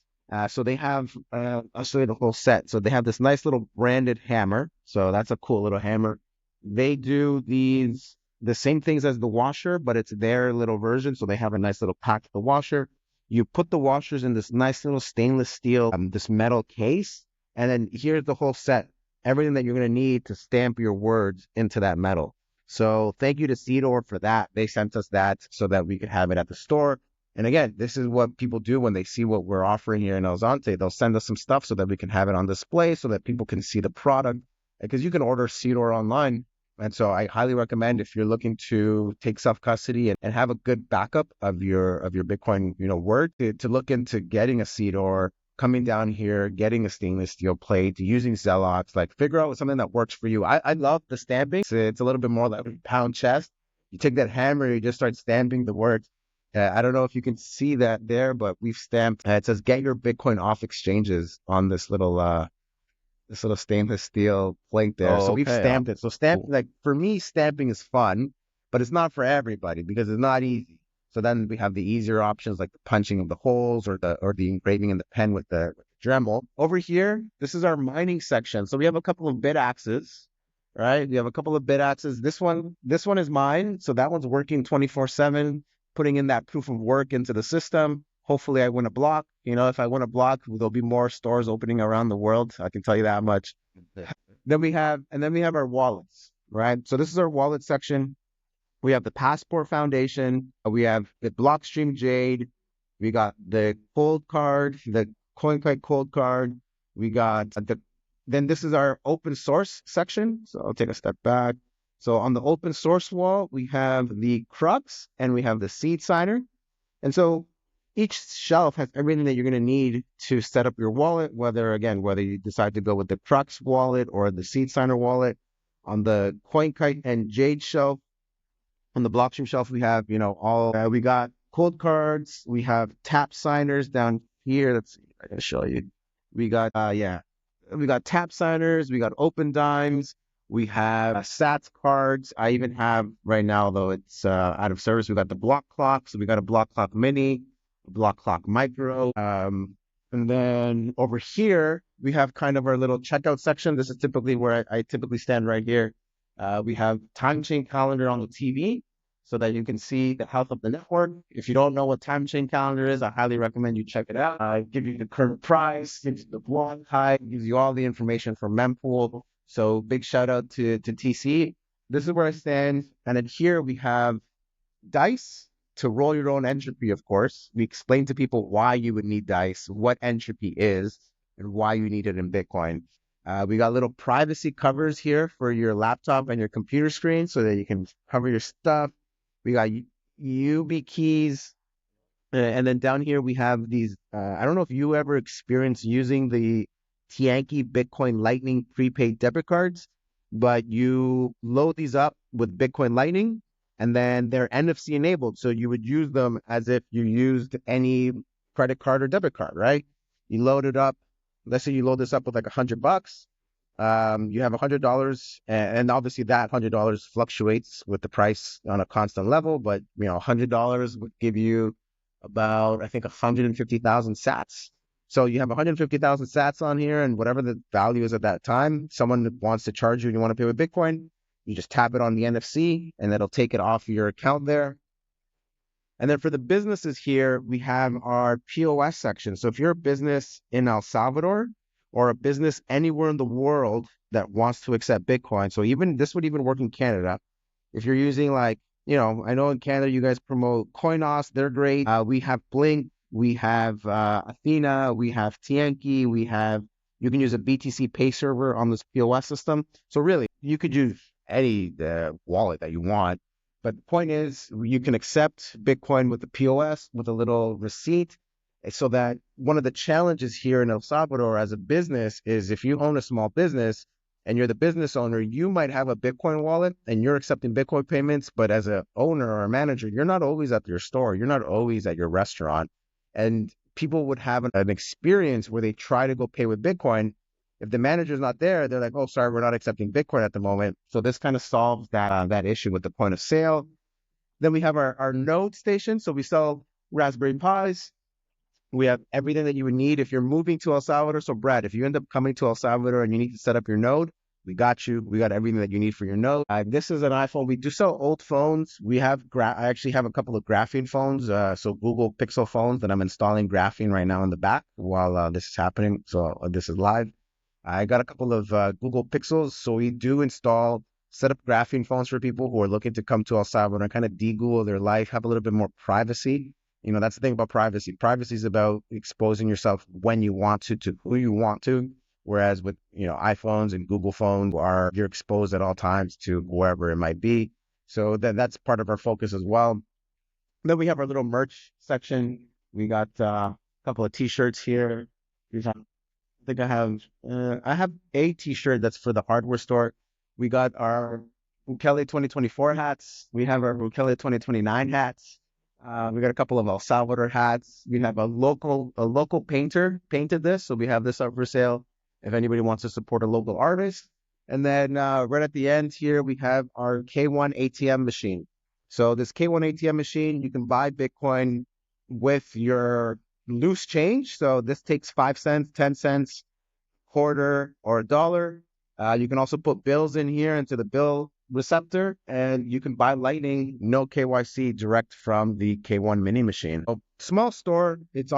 S2: So they have, I'll show you the whole set. So they have this nice little branded hammer. So that's a cool little hammer. They do the same things as the washer, but it's their little version. So they have a nice little pack of the washer. You put the washers in this nice little stainless steel, this metal case. And then here's the whole set. Everything that you're going to need to stamp your words into that metal. So thank you to Cedar for that. They sent us that so that we could have it at the store. And again, this is what people do when they see what we're offering here in El Zonte. They'll send us some stuff so that we can have it on display so that people can see the product. Because you can order Cedar online. And so I highly recommend, if you're looking to take self-custody and have a good backup of your Bitcoin, word, to look into getting a Cedar, coming down here, getting a stainless steel plate, using Zelox, like figure out something that works for you. I love the stamping. It's a little bit more like a pound chest. You take that hammer, you just start stamping the words. I don't know if you can see that there, but we've stamped, it says get your Bitcoin off exchanges on this little stainless steel plate there.
S1: Oh,
S2: So we've
S1: okay.
S2: stamped it. So
S1: Cool.
S2: like for me, stamping is fun, but it's not for everybody because it's not easy. So then we have the easier options like the punching of the holes or the engraving in the pen with the Dremel. Over here, this is our mining section. So we have a couple of bit axes, right? We have a couple of bit axes. This one is mine. So that one's working 24/7, putting in that proof of work into the system. Hopefully I win a block. If I win a block, there'll be more stores opening around the world. I can tell you that much. Then we have our wallets, right? So this is our wallet section. We have the Passport Foundation. We have the Blockstream Jade. We got the cold card, the CoinKite cold card. We got then this is our open source section. So I'll take a step back. So on the open source wall, we have the Crux and we have the Seed Signer. And so each shelf has everything that you're going to need to set up your wallet, whether you decide to go with the Crux wallet or the Seed Signer wallet. On the CoinKite and Jade shelf, on the Blockstream shelf, we have, we got cold cards, we have tap signers down here. Let's see, I can show you. We got, we got tap signers, we got open dimes, we have Sats cards. I even have right now, though it's out of service, we got the block clock. So we got a block clock mini, a block clock micro. And then over here, we have kind of our little checkout section. This is typically where I typically stand right here. We have time chain calendar on the TV so that you can see the health of the network. If you don't know what time chain calendar is, I highly recommend you check it out. Give you the current price, gives you the block height, gives you all the information from mempool. So big shout out to TC. This is where I stand. And then here we have dice. to roll your own entropy, of course. We explain to people why you would need dice, what entropy is, and why you need it in Bitcoin. We got little privacy covers here for your laptop and your computer screen so that you can cover your stuff. We got UB keys. And then down here we have these. I don't know if you ever experienced using the Tianki Bitcoin Lightning prepaid debit cards, but you load these up with Bitcoin Lightning, and then they're NFC enabled. So you would use them as if you used any credit card or debit card, right? You load it up. Let's say you load this up with like $100. You have $100, and obviously that $100 fluctuates with the price on a constant level, but $100 would give you about, I think, 150,000 sats. So you have 150,000 sats on here, and whatever the value is at that time, someone wants to charge you and you want to pay with Bitcoin, you just tap it on the NFC and it'll take it off your account there. And then for the businesses here, we have our POS section. So if you're a business in El Salvador or a business anywhere in the world that wants to accept Bitcoin, so even this would even work in Canada. If you're using like, I know in Canada you guys promote Coinos, they're great. We have Blink, we have Athena, we have Tianki, you can use a BTC Pay server on this POS system. So really, you could use any wallet that you want. But the point is, you can accept Bitcoin with the POS with a little receipt. So that one of the challenges here in El Salvador as a business is if you own a small business, and you're the business owner, you might have a Bitcoin wallet and you're accepting Bitcoin payments, but as a owner or a manager, you're not always at your store. You're not always at your restaurant. And people would have an experience where they try to go pay with Bitcoin. If the manager's not there, they're like, oh, sorry, we're not accepting Bitcoin at the moment. So this kind of solves that issue with the point of sale. Then we have our node station. So we sell Raspberry Pis. We have everything that you would need if you're moving to El Salvador. So Brad, if you end up coming to El Salvador and you need to set up your node, we got you. We got everything that you need for your node. This is an iPhone. We do sell old phones. We have, I actually have a couple of graphene phones. So Google Pixel phones that I'm installing graphene right now in the back while this is happening. So this is live. I got a couple of Google Pixels. So we do set up graphene phones for people who are looking to come to El Salvador and kind of de-Google their life, have a little bit more privacy. That's the thing about privacy. Privacy is about exposing yourself when you want to who you want to. Whereas with, iPhones and Google phones you're exposed at all times to whoever it might be. So that's part of our focus as well. Then we have our little merch section. We got a couple of t-shirts here. I have a t-shirt that's for the hardware store. We got our Bukele 2024 hats. We have our Bukele 2029 hats. We got a couple of El Salvador hats. We have a local painter painted this, so we have this up for sale if anybody wants to support a local artist. And then right at the end here, we have our K1 ATM machine. So this K1 ATM machine, you can buy Bitcoin with your loose change. So this takes 5 cents, 10 cents, quarter, or $1. You can also put bills in here into the bill receptor, and you can buy Lightning, no KYC, direct from the K1 mini machine. A small store. It's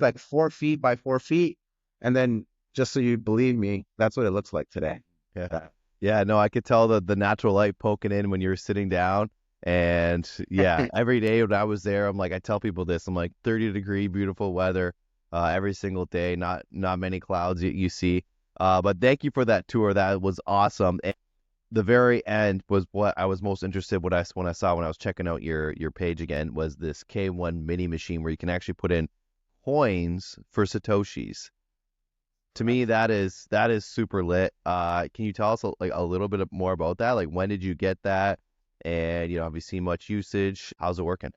S2: like 4 feet by 4 feet. And then just so you believe me, that's what it looks like today.
S1: Yeah. Yeah, no, I could tell the natural light poking in when you were sitting down. And yeah, every day when I was there, I tell people this, I'm like 30-degree, beautiful weather every single day, not many clouds you see. But thank you for that tour. That was awesome. And the very end was what I was most interested when I saw when I was checking out your page again, was this K1 mini machine where you can actually put in coins for Satoshis. To me, that is super lit. Can you tell us a little bit more about that? Like, when did you get that? And, have you seen much usage? How's it working?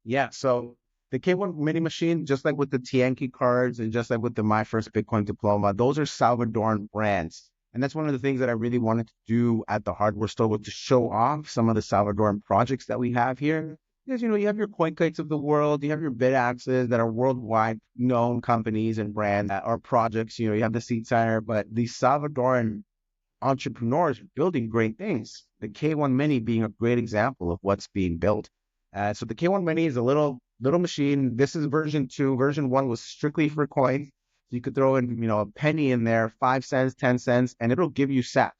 S2: Yeah, so the K1 mini machine, just like with the Tianki cards and just like with the My First Bitcoin Diploma, those are Salvadoran brands. And that's one of the things that I really wanted to do at the hardware store, was to show off some of the Salvadoran projects that we have here. Because, you have your CoinKites of the world, you have your BitAxes that are worldwide known companies and brands or projects. You have the Seed Signer, but these Salvadoran entrepreneurs are building great things. The K1 Mini being a great example of what's being built. So the K1 Mini is a little machine. This is version 2. Version 1 was strictly for coins. So you could throw in, a penny in there, 5 cents, 10 cents, and it'll give you sats.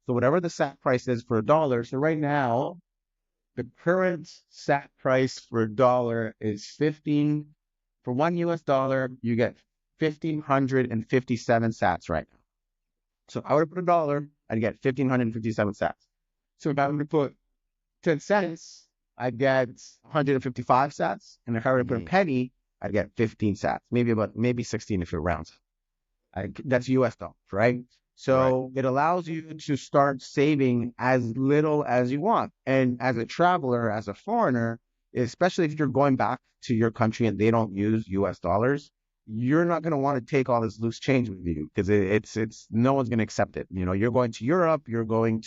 S2: So whatever the sat price is for $1. So right now, The current SAT price for a dollar is 15. For $1, you get 1,557 sats right now. So if I were to put a dollar, I'd get 1,557 sats. So if I were to put 10 cents, I'd get 155 sats. And if I were to put a
S1: Hmm.
S2: penny, I'd get 15 sats, maybe 16 if it rounds. That's US dollars, right?
S1: Right.
S2: So it allows you to start saving as little as you want. And as a traveler, as a foreigner, especially if you're going back to your country and they don't use US dollars, you're not going to want to take all this loose change with you because it's no one's going to accept it. You're going to Europe, you're going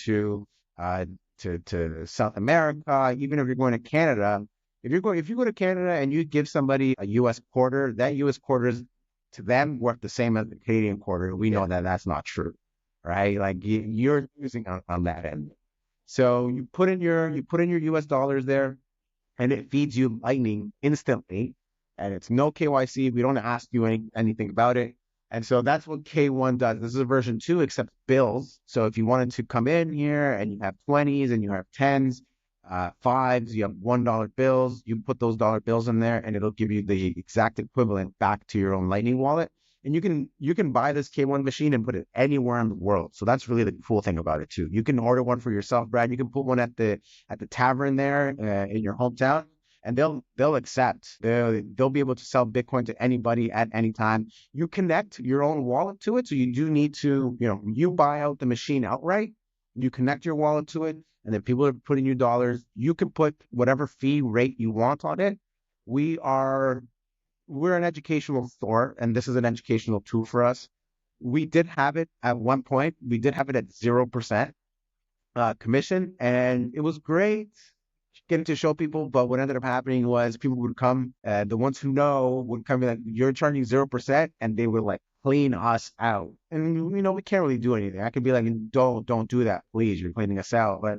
S2: uh, to South America, even if you're going to Canada. If you go to Canada and you give somebody a US quarter, that US quarter is to them worth the same as the Canadian quarter. We
S1: Yeah.
S2: know that that's not true, right? Like you're losing on that end. So you put in your US dollars there, and it feeds you Lightning instantly, and it's no KYC. We don't ask you anything about it. And so that's what K1 does. This is a version 2, except bills. So if you wanted to come in here and you have 20s and you have 10s, fives, you have $1 bills, you put those dollar bills in there and it'll give you the exact equivalent back to your own Lightning wallet. And you can buy this K1 machine and put it anywhere in the world. So that's really the cool thing about it too. You can order one for yourself, Brad. You can put one at the tavern there in your hometown, and they'll accept. They'll be able to sell Bitcoin to anybody at any time. You connect your own wallet to it, so you do need to, you buy out the machine outright. You connect your wallet to it, and then people are putting you dollars. You can put whatever fee rate you want on it. We are we're an educational store, and this is an educational tool for us. We did have it at one point. We did have it at 0% commission, and it was great getting to show people. But what ended up happening was people would come, the ones who know would come in like, you're charging 0%, and they would like clean us out. And we can't really do anything. I could be like, don't do that, please. You're cleaning us out. But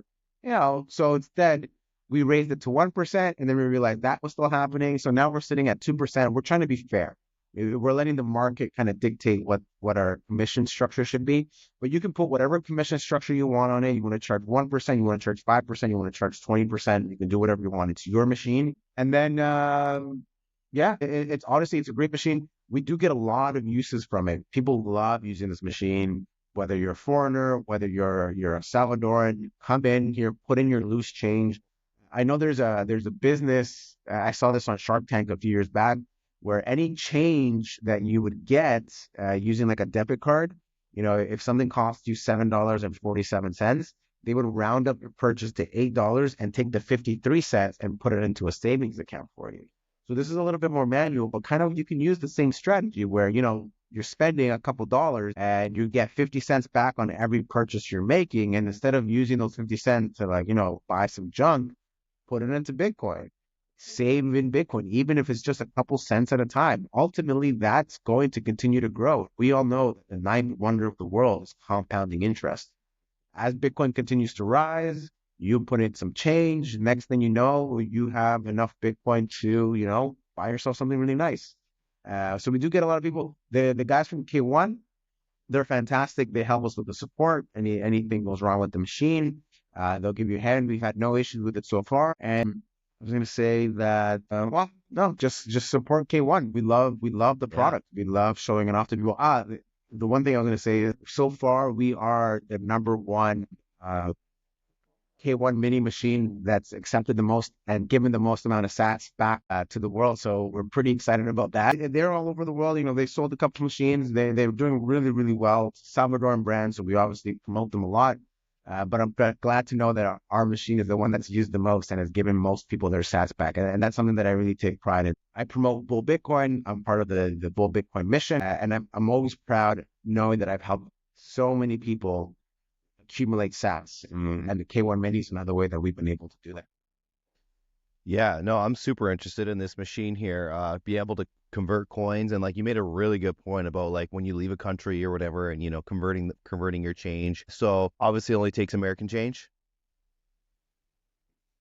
S2: so instead we raised it to 1%, and then we realized that was still happening. So now we're sitting at 2%. We're trying to be fair. We're letting the market kind of dictate what our commission structure should be. But you can put whatever commission structure you want on it. You want to charge 1%, you want to charge 5%, you want to charge 20%. You can do whatever you want. It's your machine. And then, yeah, it's honestly, it's a great machine. We do get a lot of uses from it. People love using this machine. Whether you're a foreigner, whether you're a Salvadoran, you come in here, put in your loose change. I know there's a business. I saw this on Shark Tank a few years back, where any change that you would get using like a debit card, if something costs you $7.47, they would round up your purchase to $8 and take the 53 cents and put it into a savings account for you. So this is a little bit more manual, but kind of you can use the same strategy where, you're spending a couple dollars and you get 50 cents back on every purchase you're making. And instead of using those 50 cents to buy some junk, put it into Bitcoin, save in Bitcoin, even if it's just a couple cents at a time. Ultimately, that's going to continue to grow. We all know that the ninth wonder of the world is compounding interest. As Bitcoin continues to rise, you put in some change. Next thing you know, you have enough Bitcoin to, buy yourself something really nice. So we do get a lot of people. The guys from K1, they're fantastic. They help us with the support. Anything goes wrong with the machine, they'll give you a hand. We've had no issues with it so far. And I was going to say that, well, no, just support K1. We love the
S1: Yeah.
S2: product. We love showing it off to people. The one thing I was going to say is, so far we are the number one K1 mini machine that's accepted the most and given the most amount of sats back to the world. So we're pretty excited about that. They're all over the world. They sold a couple machines. They're doing really, really well. Salvadoran brand, so we obviously promote them a lot. But I'm glad to know that our machine is the one that's used the most and has given most people their sats back. And that's something that I really take pride in. I promote Bull Bitcoin. I'm part of the Bull Bitcoin mission. And I'm always proud knowing that I've helped so many people accumulate sats. And the K1 Mini is another way that we've been able to do that.
S1: Yeah, no, I'm super interested in this machine here. Be able to convert coins, and like you made a really good point about like when you leave a country or whatever, and converting your change. So obviously, it only takes American change,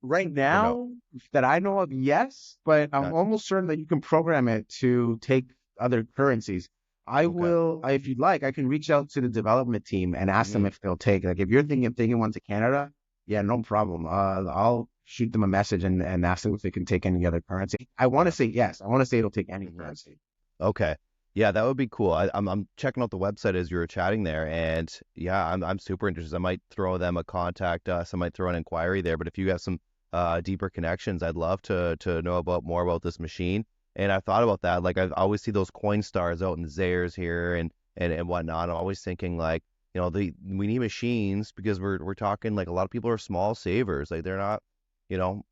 S2: Right
S1: or no?
S2: now, that I know of, yes, but I'm
S1: Gotcha.
S2: almost certain that you can program it to take other currencies. I
S1: Okay.
S2: will, if you'd like, I can reach out to the development team and ask them
S1: Mm,
S2: if they'll take. Like, if you're thinking of taking one to Canada, yeah, no problem. I'll shoot them a message and ask them if they can take any other currency. I want to
S1: Yeah.
S2: say yes. I want to say it'll take any
S1: Mhm.
S2: currency.
S1: Okay. Yeah, that would be cool. I'm checking out the website as you were chatting there, and yeah, I'm super interested. I might throw them a contact us. I might throw an inquiry there. But if you have some deeper connections, I'd love to know about more about this machine. And I've thought about that. Like I always see those coin stars out in Zares here and whatnot. I'm always thinking like, we need machines because we're talking like a lot of people are small savers. Like they're not, you know,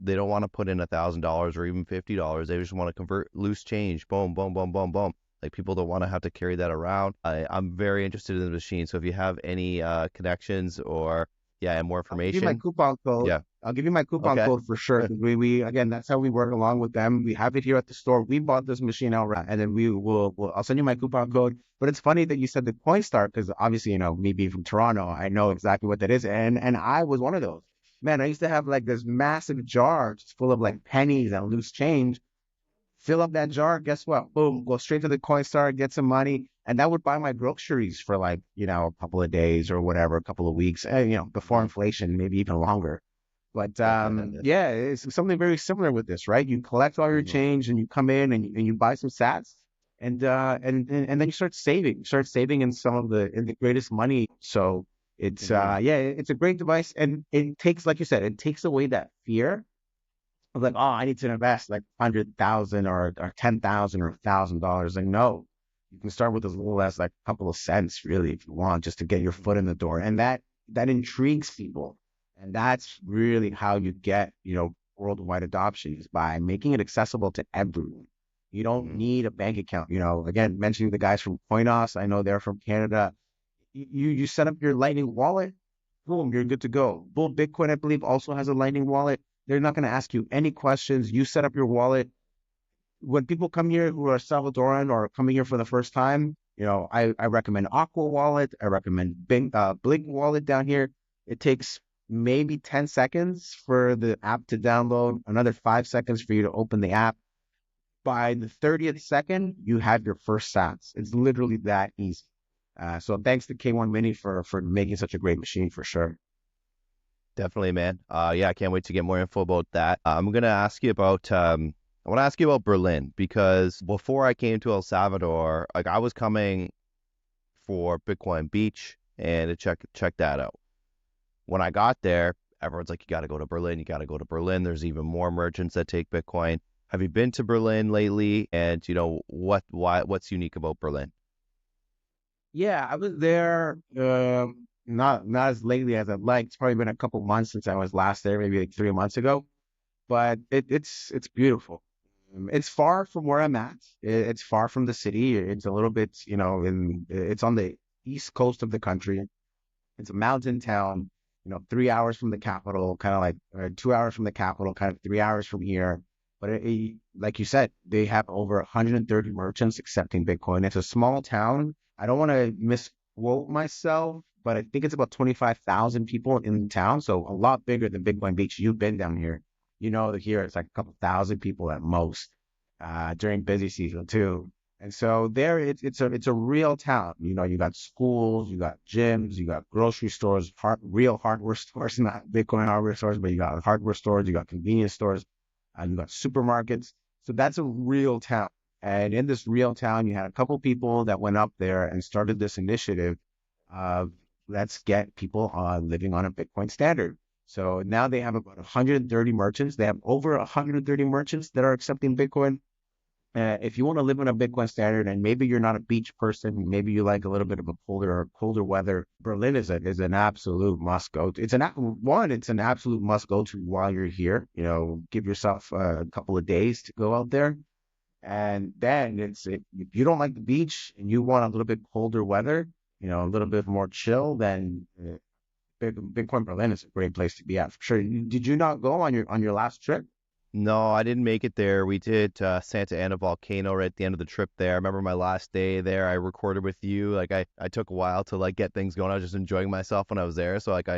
S1: they don't want to put in $1,000 or even $50. They just want to convert loose change. Boom, boom, boom, boom, boom. Like people don't want to have to carry that around. I'm very interested in the machine. So if you have any connections or yeah, and more
S2: I'll give you my
S1: information,
S2: coupon code.
S1: yeah.
S2: I'll give you my coupon
S1: Okay.
S2: code for sure. 'Cause we again, that's how we work along with them. We have it here at the store. We bought this machine outright, and then I'll send you my coupon code. But it's funny that you said the Coinstar because obviously, me being from Toronto, I know exactly what that is, and I was one of those. Man, I used to have like this massive jar just full of like pennies and loose change. Fill up that jar, guess what? Boom, go straight to the Coinstar, get some money, and that would buy my groceries for like, a couple of days or whatever, a couple of weeks, before
S1: Mhm.
S2: inflation, maybe even longer. But yeah, it's something very similar with this, right? You collect all your
S1: Mhm.
S2: change and you come in and you buy some sats and then you start saving. You start saving in the greatest money. So it's
S1: Mhm.
S2: yeah, it's a great device and it takes, like you said, it takes away that fear of like, oh, I need to invest like 100,000 or 10,000 or $1,000. Like, no, you can start with as little as like a couple of cents, really, if you want, just to get your foot in the door. And that intrigues people. And that's really how you get, worldwide adoption is by making it accessible to everyone. You don't
S1: Mhm.
S2: need a bank account. Again, mentioning the guys from Coinos, I know they're from Canada. You set up your Lightning wallet, boom, you're good to go. Bull Bitcoin, I believe, also has a Lightning wallet. They're not going to ask you any questions. You set up your wallet. When people come here who are Salvadoran or coming here for the first time, I recommend Aqua Wallet. I recommend Blink Wallet down here. It takes maybe 10 seconds for the app to download, another 5 seconds for you to open the app. By the 30th second, you have your first sats. It's literally that easy. So thanks to K1 Mini for making such a great machine for sure.
S1: Definitely, man. Yeah, I can't wait to get more info about that. I'm gonna ask you about I want to ask you about Berlin because before I came to El Salvador, like I was coming for Bitcoin Beach and to check that out. When I got there, everyone's like, you got to go to Berlin. You got to go to Berlin. There's even more merchants that take Bitcoin. Have you been to Berlin lately? And what's unique about Berlin?
S2: Yeah, I was there not as lately as I'd like. It's probably been a couple months since I was last there, maybe like 3 months ago. But it's beautiful. It's far from where I'm at. It's far from the city. It's a little bit, it's on the east coast of the country. It's a mountain town, 3 hours from the capital, kind of like 2 hours from the capital, kind of 3 hours from here. But like you said, they have over 130 merchants accepting Bitcoin. It's a small town. I don't want to misquote myself, but I think it's about 25,000 people in town. So a lot bigger than Bitcoin Beach. You've been down here. You know that here it's like a couple thousand people at most during busy season too. And so there, it's a real town. You got schools, you got gyms, you got grocery stores, real hardware stores, not Bitcoin hardware stores, but you got hardware stores, you got convenience stores, and you got supermarkets. So that's a real town. And in this real town, you had a couple people that went up there and started this initiative of let's get people living on a Bitcoin standard. So now they have about 130 merchants. They have over 130 merchants that are accepting Bitcoin. If you want to live on a Bitcoin standard and maybe you're not a beach person, maybe you like a little bit of a colder weather, Berlin is an absolute must go. It's an absolute must go to while you're here. Give yourself a couple of days to go out there. And then if you don't like the beach and you want a little bit colder weather, a little bit more chill, then Bitcoin Berlin is a great place to be at for sure. Did you not go on your last trip?
S1: No, I didn't make it there. We did Santa Ana volcano right at the end of the trip there. I remember my last day there. I recorded with you. Like I took a while to like get things going. I was just enjoying myself when I was there. So like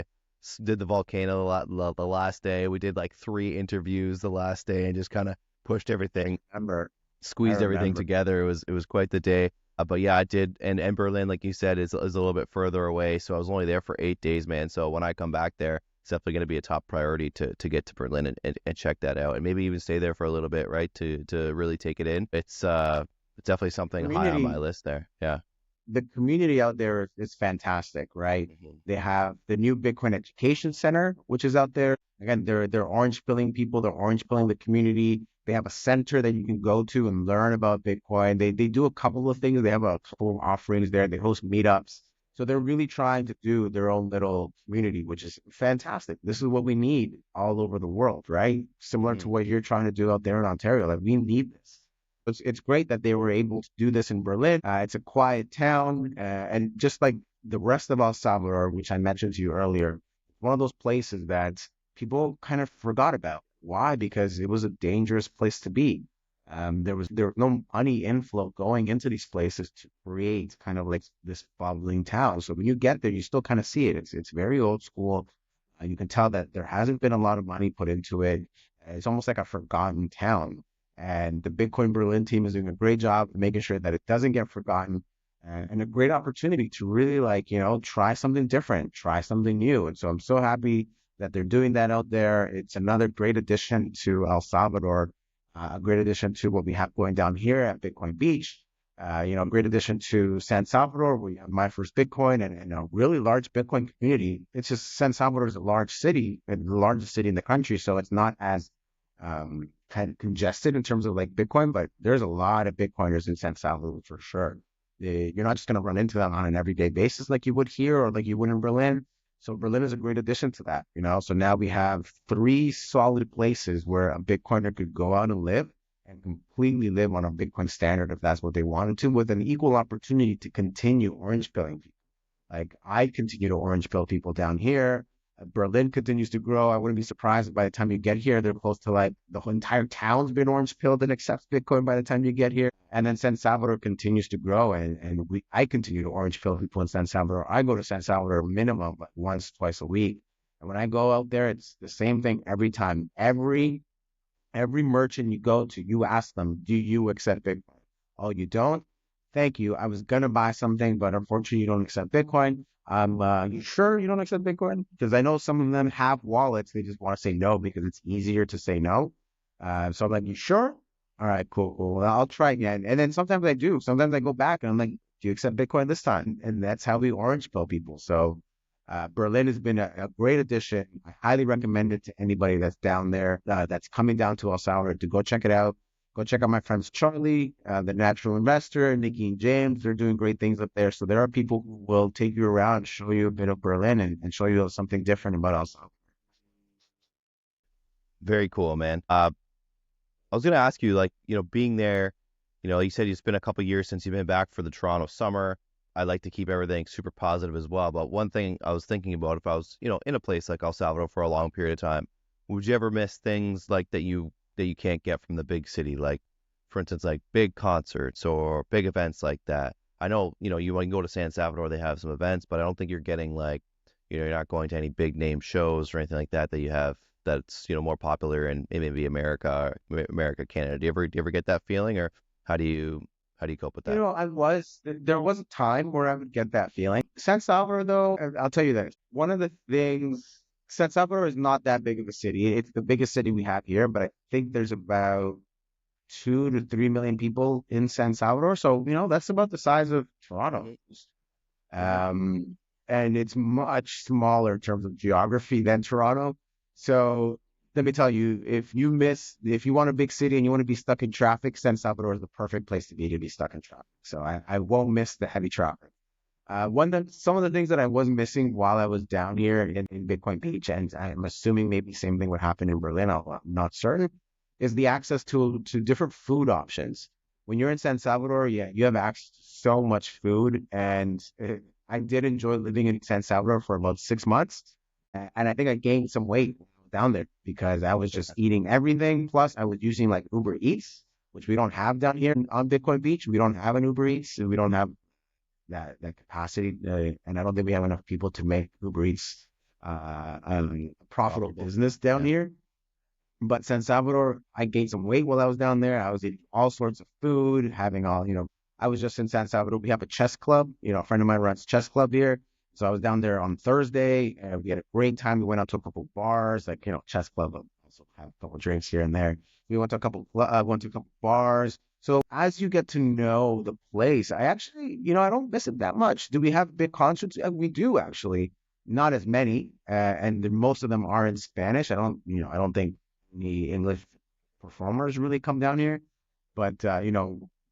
S1: did the volcano the last day. We did like 3 interviews the last day and just kind of pushed everything,
S2: Remember, I
S1: squeezed everything
S2: remember.
S1: together. It was quite the day. But yeah, I did. And Berlin, like you said, is a little bit further away. So I was only there for 8 days, man. So when I come back there, definitely going to be a top priority to get to Berlin and check that out, and maybe even stay there for a little bit, right? To really take it in. It's definitely something high on my
S2: Community
S1: list there. Yeah.
S2: the community out there is fantastic, right?
S1: Mhm.
S2: They have the new Bitcoin Education Center, which is out there. Again, they're orange pilling people, they're orange pilling the community. They have a center that you can go to and learn about Bitcoin. They do a couple of things. They have a couple of offerings there. They host meetups. So they're really trying to do their own little community, which is fantastic. This is what we need all over the world, right? Similar to
S1: Mhm.
S2: what you're trying to do out there in Ontario. Like we need this. It's great that they were able to do this in Berlin. It's a quiet town, and just like the rest of El Salvador, which I mentioned to you earlier, one of those places that people kind of forgot about. Why? Because it was a dangerous place to be. There was no money inflow going into these places to create kind of like this bubbling town. So when you get there, you still kind of see it. It's very old school. You can tell that there hasn't been a lot of money put into it. It's almost like a forgotten town. And the Bitcoin Berlin team is doing a great job of making sure that it doesn't get forgotten, and a great opportunity to really like, try something different, try something new. And so I'm so happy that they're doing that out there. It's another great addition to El Salvador, a great addition to what we have going down here at Bitcoin Beach. A great addition to San Salvador. We have my first Bitcoin and a really large Bitcoin community. It's just San Salvador is a large city, and the largest city in the country, so it's not as kind of congested in terms of like Bitcoin, but there's a lot of Bitcoiners in San Salvador for sure. You're not just going to run into them on an everyday basis like you would here or like you would in Berlin. So Berlin is a great addition to that. So now we have three solid places where a Bitcoiner could go out and live and completely live on a Bitcoin standard if that's what they wanted to, with an equal opportunity to continue orange pilling people. Like I continue to orange pill people down here. Berlin continues to grow. I wouldn't be surprised if by the time you get here, they're close to like the whole entire town's been orange pilled and accepts Bitcoin by the time you get here. And then San Salvador continues to grow, and I continue to orange pill people in San Salvador. I go to San Salvador minimum like once, twice a week. And when I go out there, it's the same thing every time. Every merchant you go to, you ask them, do you accept Bitcoin? Oh, you don't? Thank you. I was going to buy something, but unfortunately, you don't accept Bitcoin. You sure you don't accept Bitcoin? Because I know some of them have wallets. They just want to say no because it's easier to say no. So I'm like, you sure? All right, cool, cool. Well, I'll try again. And then sometimes I do. Sometimes I go back and I'm like, do you accept Bitcoin this time? And that's how we orange pill people. So Berlin has been a great addition. I highly recommend it to anybody that's down there, that's coming down to El Salvador, to go check it out. Go check out my friends Charlie, the natural investor, Nikki and James. They're doing great things up there. So there are people who will take you around, show you a bit of Berlin, and show you something different about El Salvador.
S1: Very cool, man. I was gonna ask you, like, being there, you said it's been a couple years since you've been back for the Toronto summer. I like to keep everything super positive as well. But one thing I was thinking about, if I was, in a place like El Salvador for a long period of time, would you ever miss things like that you can't get from the big city? Like, for instance, like big concerts or big events like that. I know, you want to go to San Salvador, they have some events, but I don't think you're getting like, you're not going to any big name shows or anything like that that you have that's, more popular in maybe America, Canada. Do you ever get that feeling, or how do you how do you cope with that?
S2: There was a time where I would get that feeling. San Salvador, though, I'll tell you this. One of the things, San Salvador is not that big of a city. It's the biggest city we have here, but I think there's about 2 to 3 million people in San Salvador. So, that's about the size of Toronto.
S1: Hmm. Hmm.
S2: Um, and it's much smaller in terms of geography than Toronto. So let me tell you, if you want a big city and you want to be stuck in traffic, San Salvador is the perfect place to be stuck in traffic. So I won't miss the heavy traffic. Some of the things that I was missing while I was down here in Bitcoin Beach, and I'm assuming maybe same thing would happen in Berlin, I'm not certain, is the access to different food options. When you're in San Salvador, yeah, you have access to so much food, and I did enjoy living in San Salvador for about 6 months, and I think I gained some weight down there because I was just eating everything. Plus, I was using like Uber Eats, which we don't have down here on Bitcoin Beach. We don't have an Uber Eats. We don't have that capacity, and I don't think we have enough people to make Uber Eats a profitable
S1: Profitable.
S2: business down
S1: Yeah.
S2: here. But San Salvador, I gained some weight while I was down there. I was eating all sorts of food, having all. I was just in San Salvador. We have a chess club. A friend of mine runs chess club here. So I was down there on Thursday, and we had a great time. We went out to a couple bars, like chess club. Also have a couple drinks here and there. We went to a couple bars. So as you get to know the place, I actually, I don't miss it that much. Do we have big concerts? We do actually, not as many, and most of them are in Spanish. I don't think any English performers really come down here. But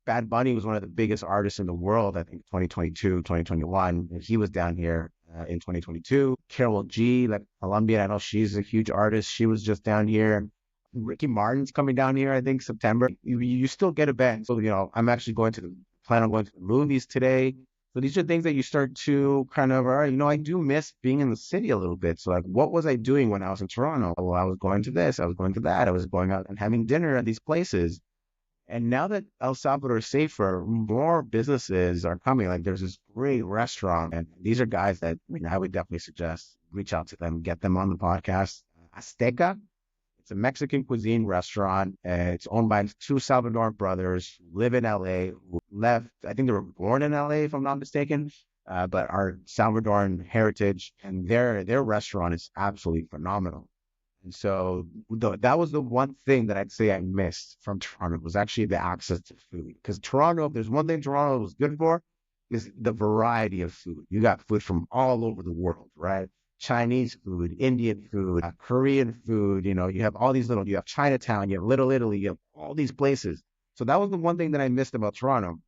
S2: Bad Bunny was one of the biggest artists in the world, I think 2022, 2021. And he was down here in 2022. Carol G, like Colombian, I know she's a huge artist. She was just down here. Ricky Martin's coming down here, I think September. You still get events. So, I'm actually plan on going to the movies today. So these are things that you start to kind of, all right, I do miss being in the city a little bit. So like, what was I doing when I was in Toronto? Well, I was going to this, I was going to that, I was going out and having dinner at these places. And now that El Salvador is safer, more businesses are coming. Like there's this great restaurant, and these are guys that I would definitely suggest reach out to them, get them on the podcast. Azteca, it's a Mexican cuisine restaurant. It's owned by two Salvadoran brothers who live in LA, who left. I think they were born in LA, if I'm not mistaken, but are Salvadoran heritage, and their restaurant is absolutely phenomenal. And so that was the one thing that I'd say I missed from Toronto was actually the access to food. Because Toronto, if there's one thing Toronto was good for, is the variety of food. You got food from all over the world, right? Chinese food, Indian food, Korean food. You have all these you have Chinatown, you have Little Italy, you have all these places. So that was the one thing that I missed about Toronto.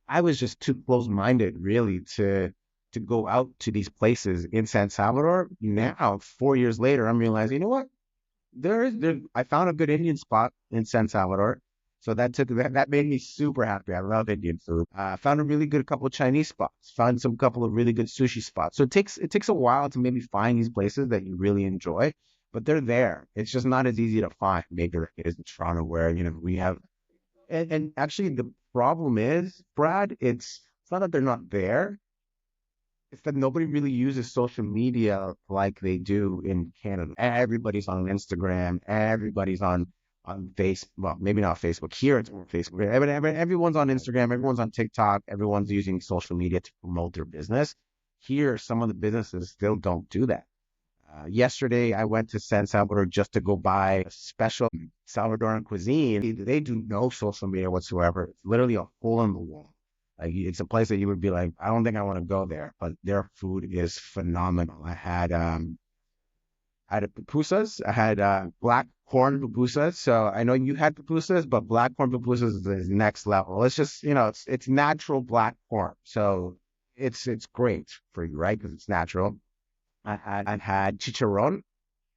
S2: I was just too close-minded, really, to go out to these places in San Salvador. Now, 4 years later, I'm realizing, you know what? I found a good Indian spot in San Salvador. So that made me super happy. I love Indian food. Found a really good couple of Chinese spots. Found some couple of really good sushi spots. So it takes a while to maybe find these places that you really enjoy, but they're there. It's just not as easy to find, maybe like it is in Toronto, where we have. And actually, the problem is, Brad, it's not that they're not there. It's that nobody really uses social media like they do in Canada. Everybody's on Instagram. Everybody's on Facebook. Well, maybe not Facebook. Here it's more Facebook. Everyone's on Instagram. Everyone's on TikTok. Everyone's using social media to promote their business. Here, some of the businesses still don't do that. Yesterday, I went to San Salvador just to go buy a special Salvadoran cuisine. They do no social media whatsoever. It's literally a hole in the wall. Like it's a place that you would be like, I don't think I want to go there, but their food is phenomenal. I had a pupusas. I had black corn pupusas. So I know you had pupusas, but black corn pupusas is next level. It's just it's natural black corn, so it's great for you, right? Because it's natural. I had chicharron,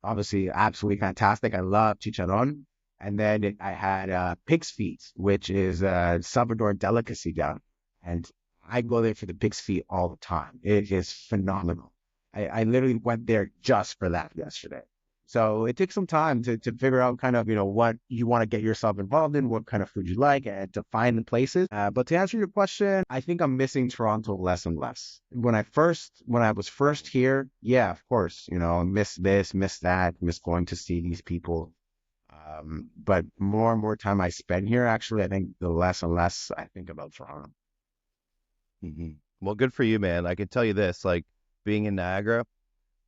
S2: obviously absolutely fantastic. I love chicharron. And then I had pig's feet, which is a Salvador delicacy down. And I go there for the pig's feet all the time. It is phenomenal. I literally went there just for that yesterday. So it takes some time to figure out kind of, what you want to get yourself involved in, what kind of food you like, and to find the places. But to answer your question, I think I'm missing Toronto less and less. When I was first here, yeah, of course, miss this, miss that, miss going to see these people. But more and more time I spend here, actually, I think the less and less I think about Toronto.
S1: Hmm. Well, good for you, man. I can tell you this, like being in Niagara,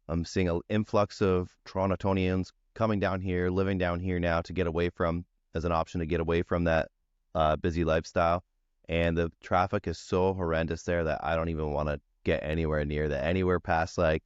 S1: I'm seeing an influx of Torontonians coming down here, living down here now to get away from, as an option to get away from that busy lifestyle. And the traffic is so horrendous there that I don't even want to get anywhere near that. Anywhere past like,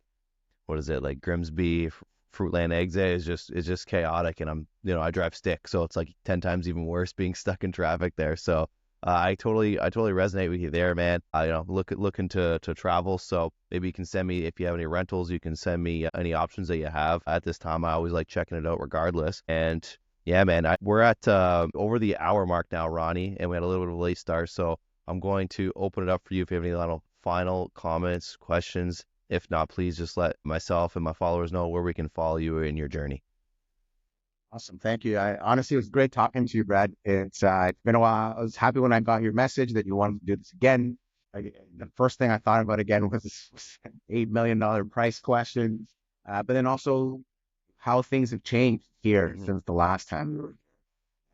S1: what is it, like Grimsby, Fruitland exit is just chaotic. And I drive stick, so it's like 10 times even worse being stuck in traffic there. So I totally resonate with you there, man. Looking to travel. So maybe you can send me, if you have any rentals, you can send me any options that you have at this time. I always like checking it out regardless. And yeah, man, we're at over the hour mark now, Ronnie, and we had a little bit of a late start. So I'm going to open it up for you if you have any little final comments, questions. If not, please just let myself and my followers know where we can follow you in your journey.
S2: Awesome. Thank you. I honestly, it was great talking to you, Brad. It's been a while. I was happy when I got your message that you wanted to do this again. The first thing I thought about again was this $8 million price question, but then also how things have changed here
S1: Hmm.
S2: since the last time we were.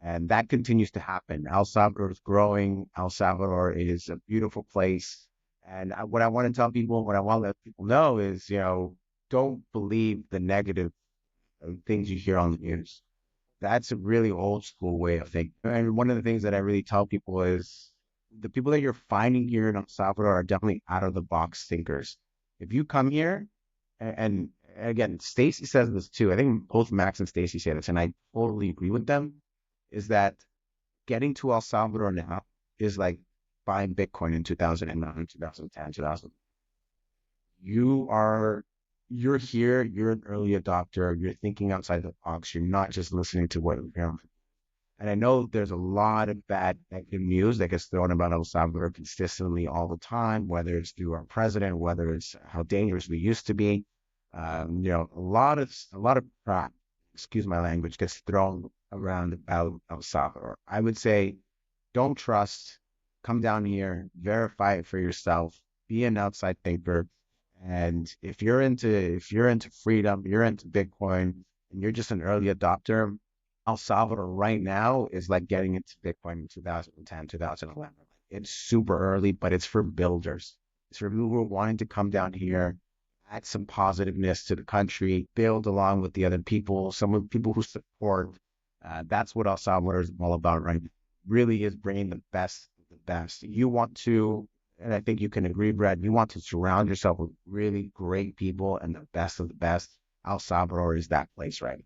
S2: And that continues to happen. El Salvador is growing. El Salvador is a beautiful place. And what I want to tell people, what I want to let people know is, don't believe the negative things you hear on the news. That's a really old school way of thinking. And one of the things that I really tell people is the people that you're finding here in El Salvador are definitely out of the box thinkers. If you come here, and again, Stacy says this too. I think both Max and Stacy say this, and I totally agree with them, is that getting to El Salvador now is like buying Bitcoin in 2009, 2010, 2000. You are you're here, you're an early adopter, you're thinking outside the box, you're not just listening to what you're hearing. And I know there's a lot of bad negative news that gets thrown about El Salvador consistently all the time, whether it's through our president, whether it's how dangerous we used to be. A lot of crap, excuse my language, gets thrown around about El Salvador. I would say don't trust, come down here, verify it for yourself, be an outside thinker. And if you're into freedom, you're into Bitcoin, and you're just an early adopter, El Salvador right now is like getting into Bitcoin in 2010, 2011. It's super early, but it's for builders. It's for people who are wanting to come down here, add some positiveness to the country, build along with the other people, some of the people who support. That's what El Salvador is all about, right? Really is bringing the best of the best. You want to, and I think you can agree, Brad, you want to surround yourself with really great people and the best of the best. El Salvador is that place, right?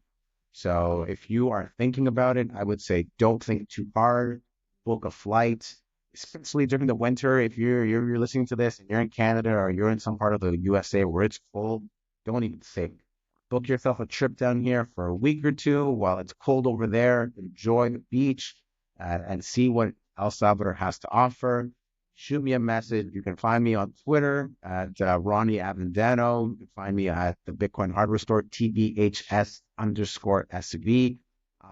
S2: So if you are thinking about it, I would say don't think too hard. Book a flight, especially during the winter. If you're listening to this and you're in Canada or you're in some part of the USA where it's cold, don't even think. Book yourself a trip down here for a week or two while it's cold over there. Enjoy the beach and see what El Salvador has to offer. Shoot me a message. You can find me on Twitter at Ronnie Avendano. You can find me at the Bitcoin Hardware Store, TBHS_SV.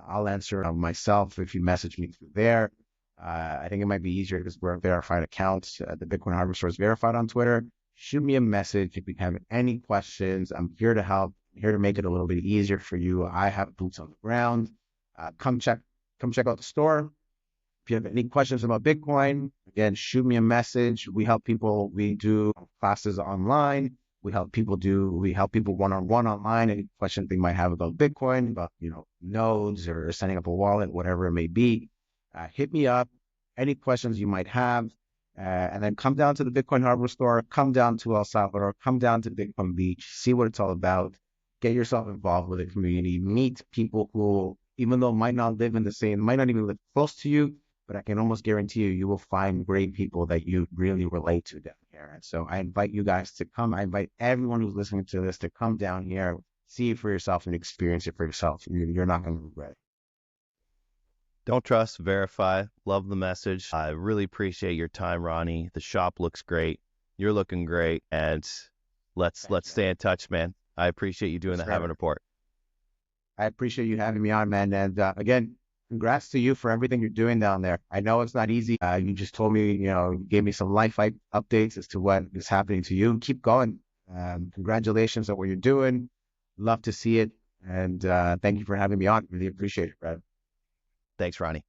S2: I'll answer myself if you message me through there. I think it might be easier because we're a verified account. The Bitcoin Hardware Store is verified on Twitter. Shoot me a message if you have any questions. I'm here to help. I'm here to make it a little bit easier for you. I have boots on the ground. Come check out the store. If you have any questions about Bitcoin, again, shoot me a message. We help people. We do classes online. We help people one-on-one online. Any questions they might have about Bitcoin, about nodes or setting up a wallet, whatever it may be, hit me up. Any questions you might have, and then come down to the Bitcoin Hardware Store. Come down to El Salvador. Come down to Bitcoin Beach. See what it's all about. Get yourself involved with the community. Meet people who, even though might not even live close to you, but I can almost guarantee you will find great people that you really relate to down here. And so I invite you guys to come. I invite everyone who's listening to this to come down here, see it for yourself and experience it for yourself. You're not going to regret it.
S1: Don't trust, verify. Love the message. I really appreciate your time, Ronnie. The shop looks great. You're looking great, and let's
S2: Thank you.
S1: stay in touch, man. I appreciate you doing
S2: Yes,
S1: the Halving
S2: sir.
S1: Report.
S2: I appreciate you having me on, man. And again, congrats to you for everything you're doing down there. I know it's not easy. You just told me, you gave me some updates as to what is happening to you. Keep going. Congratulations on what you're doing. Love to see it. And thank you for having me on. Really appreciate it, Brad.
S1: Thanks, Ronnie.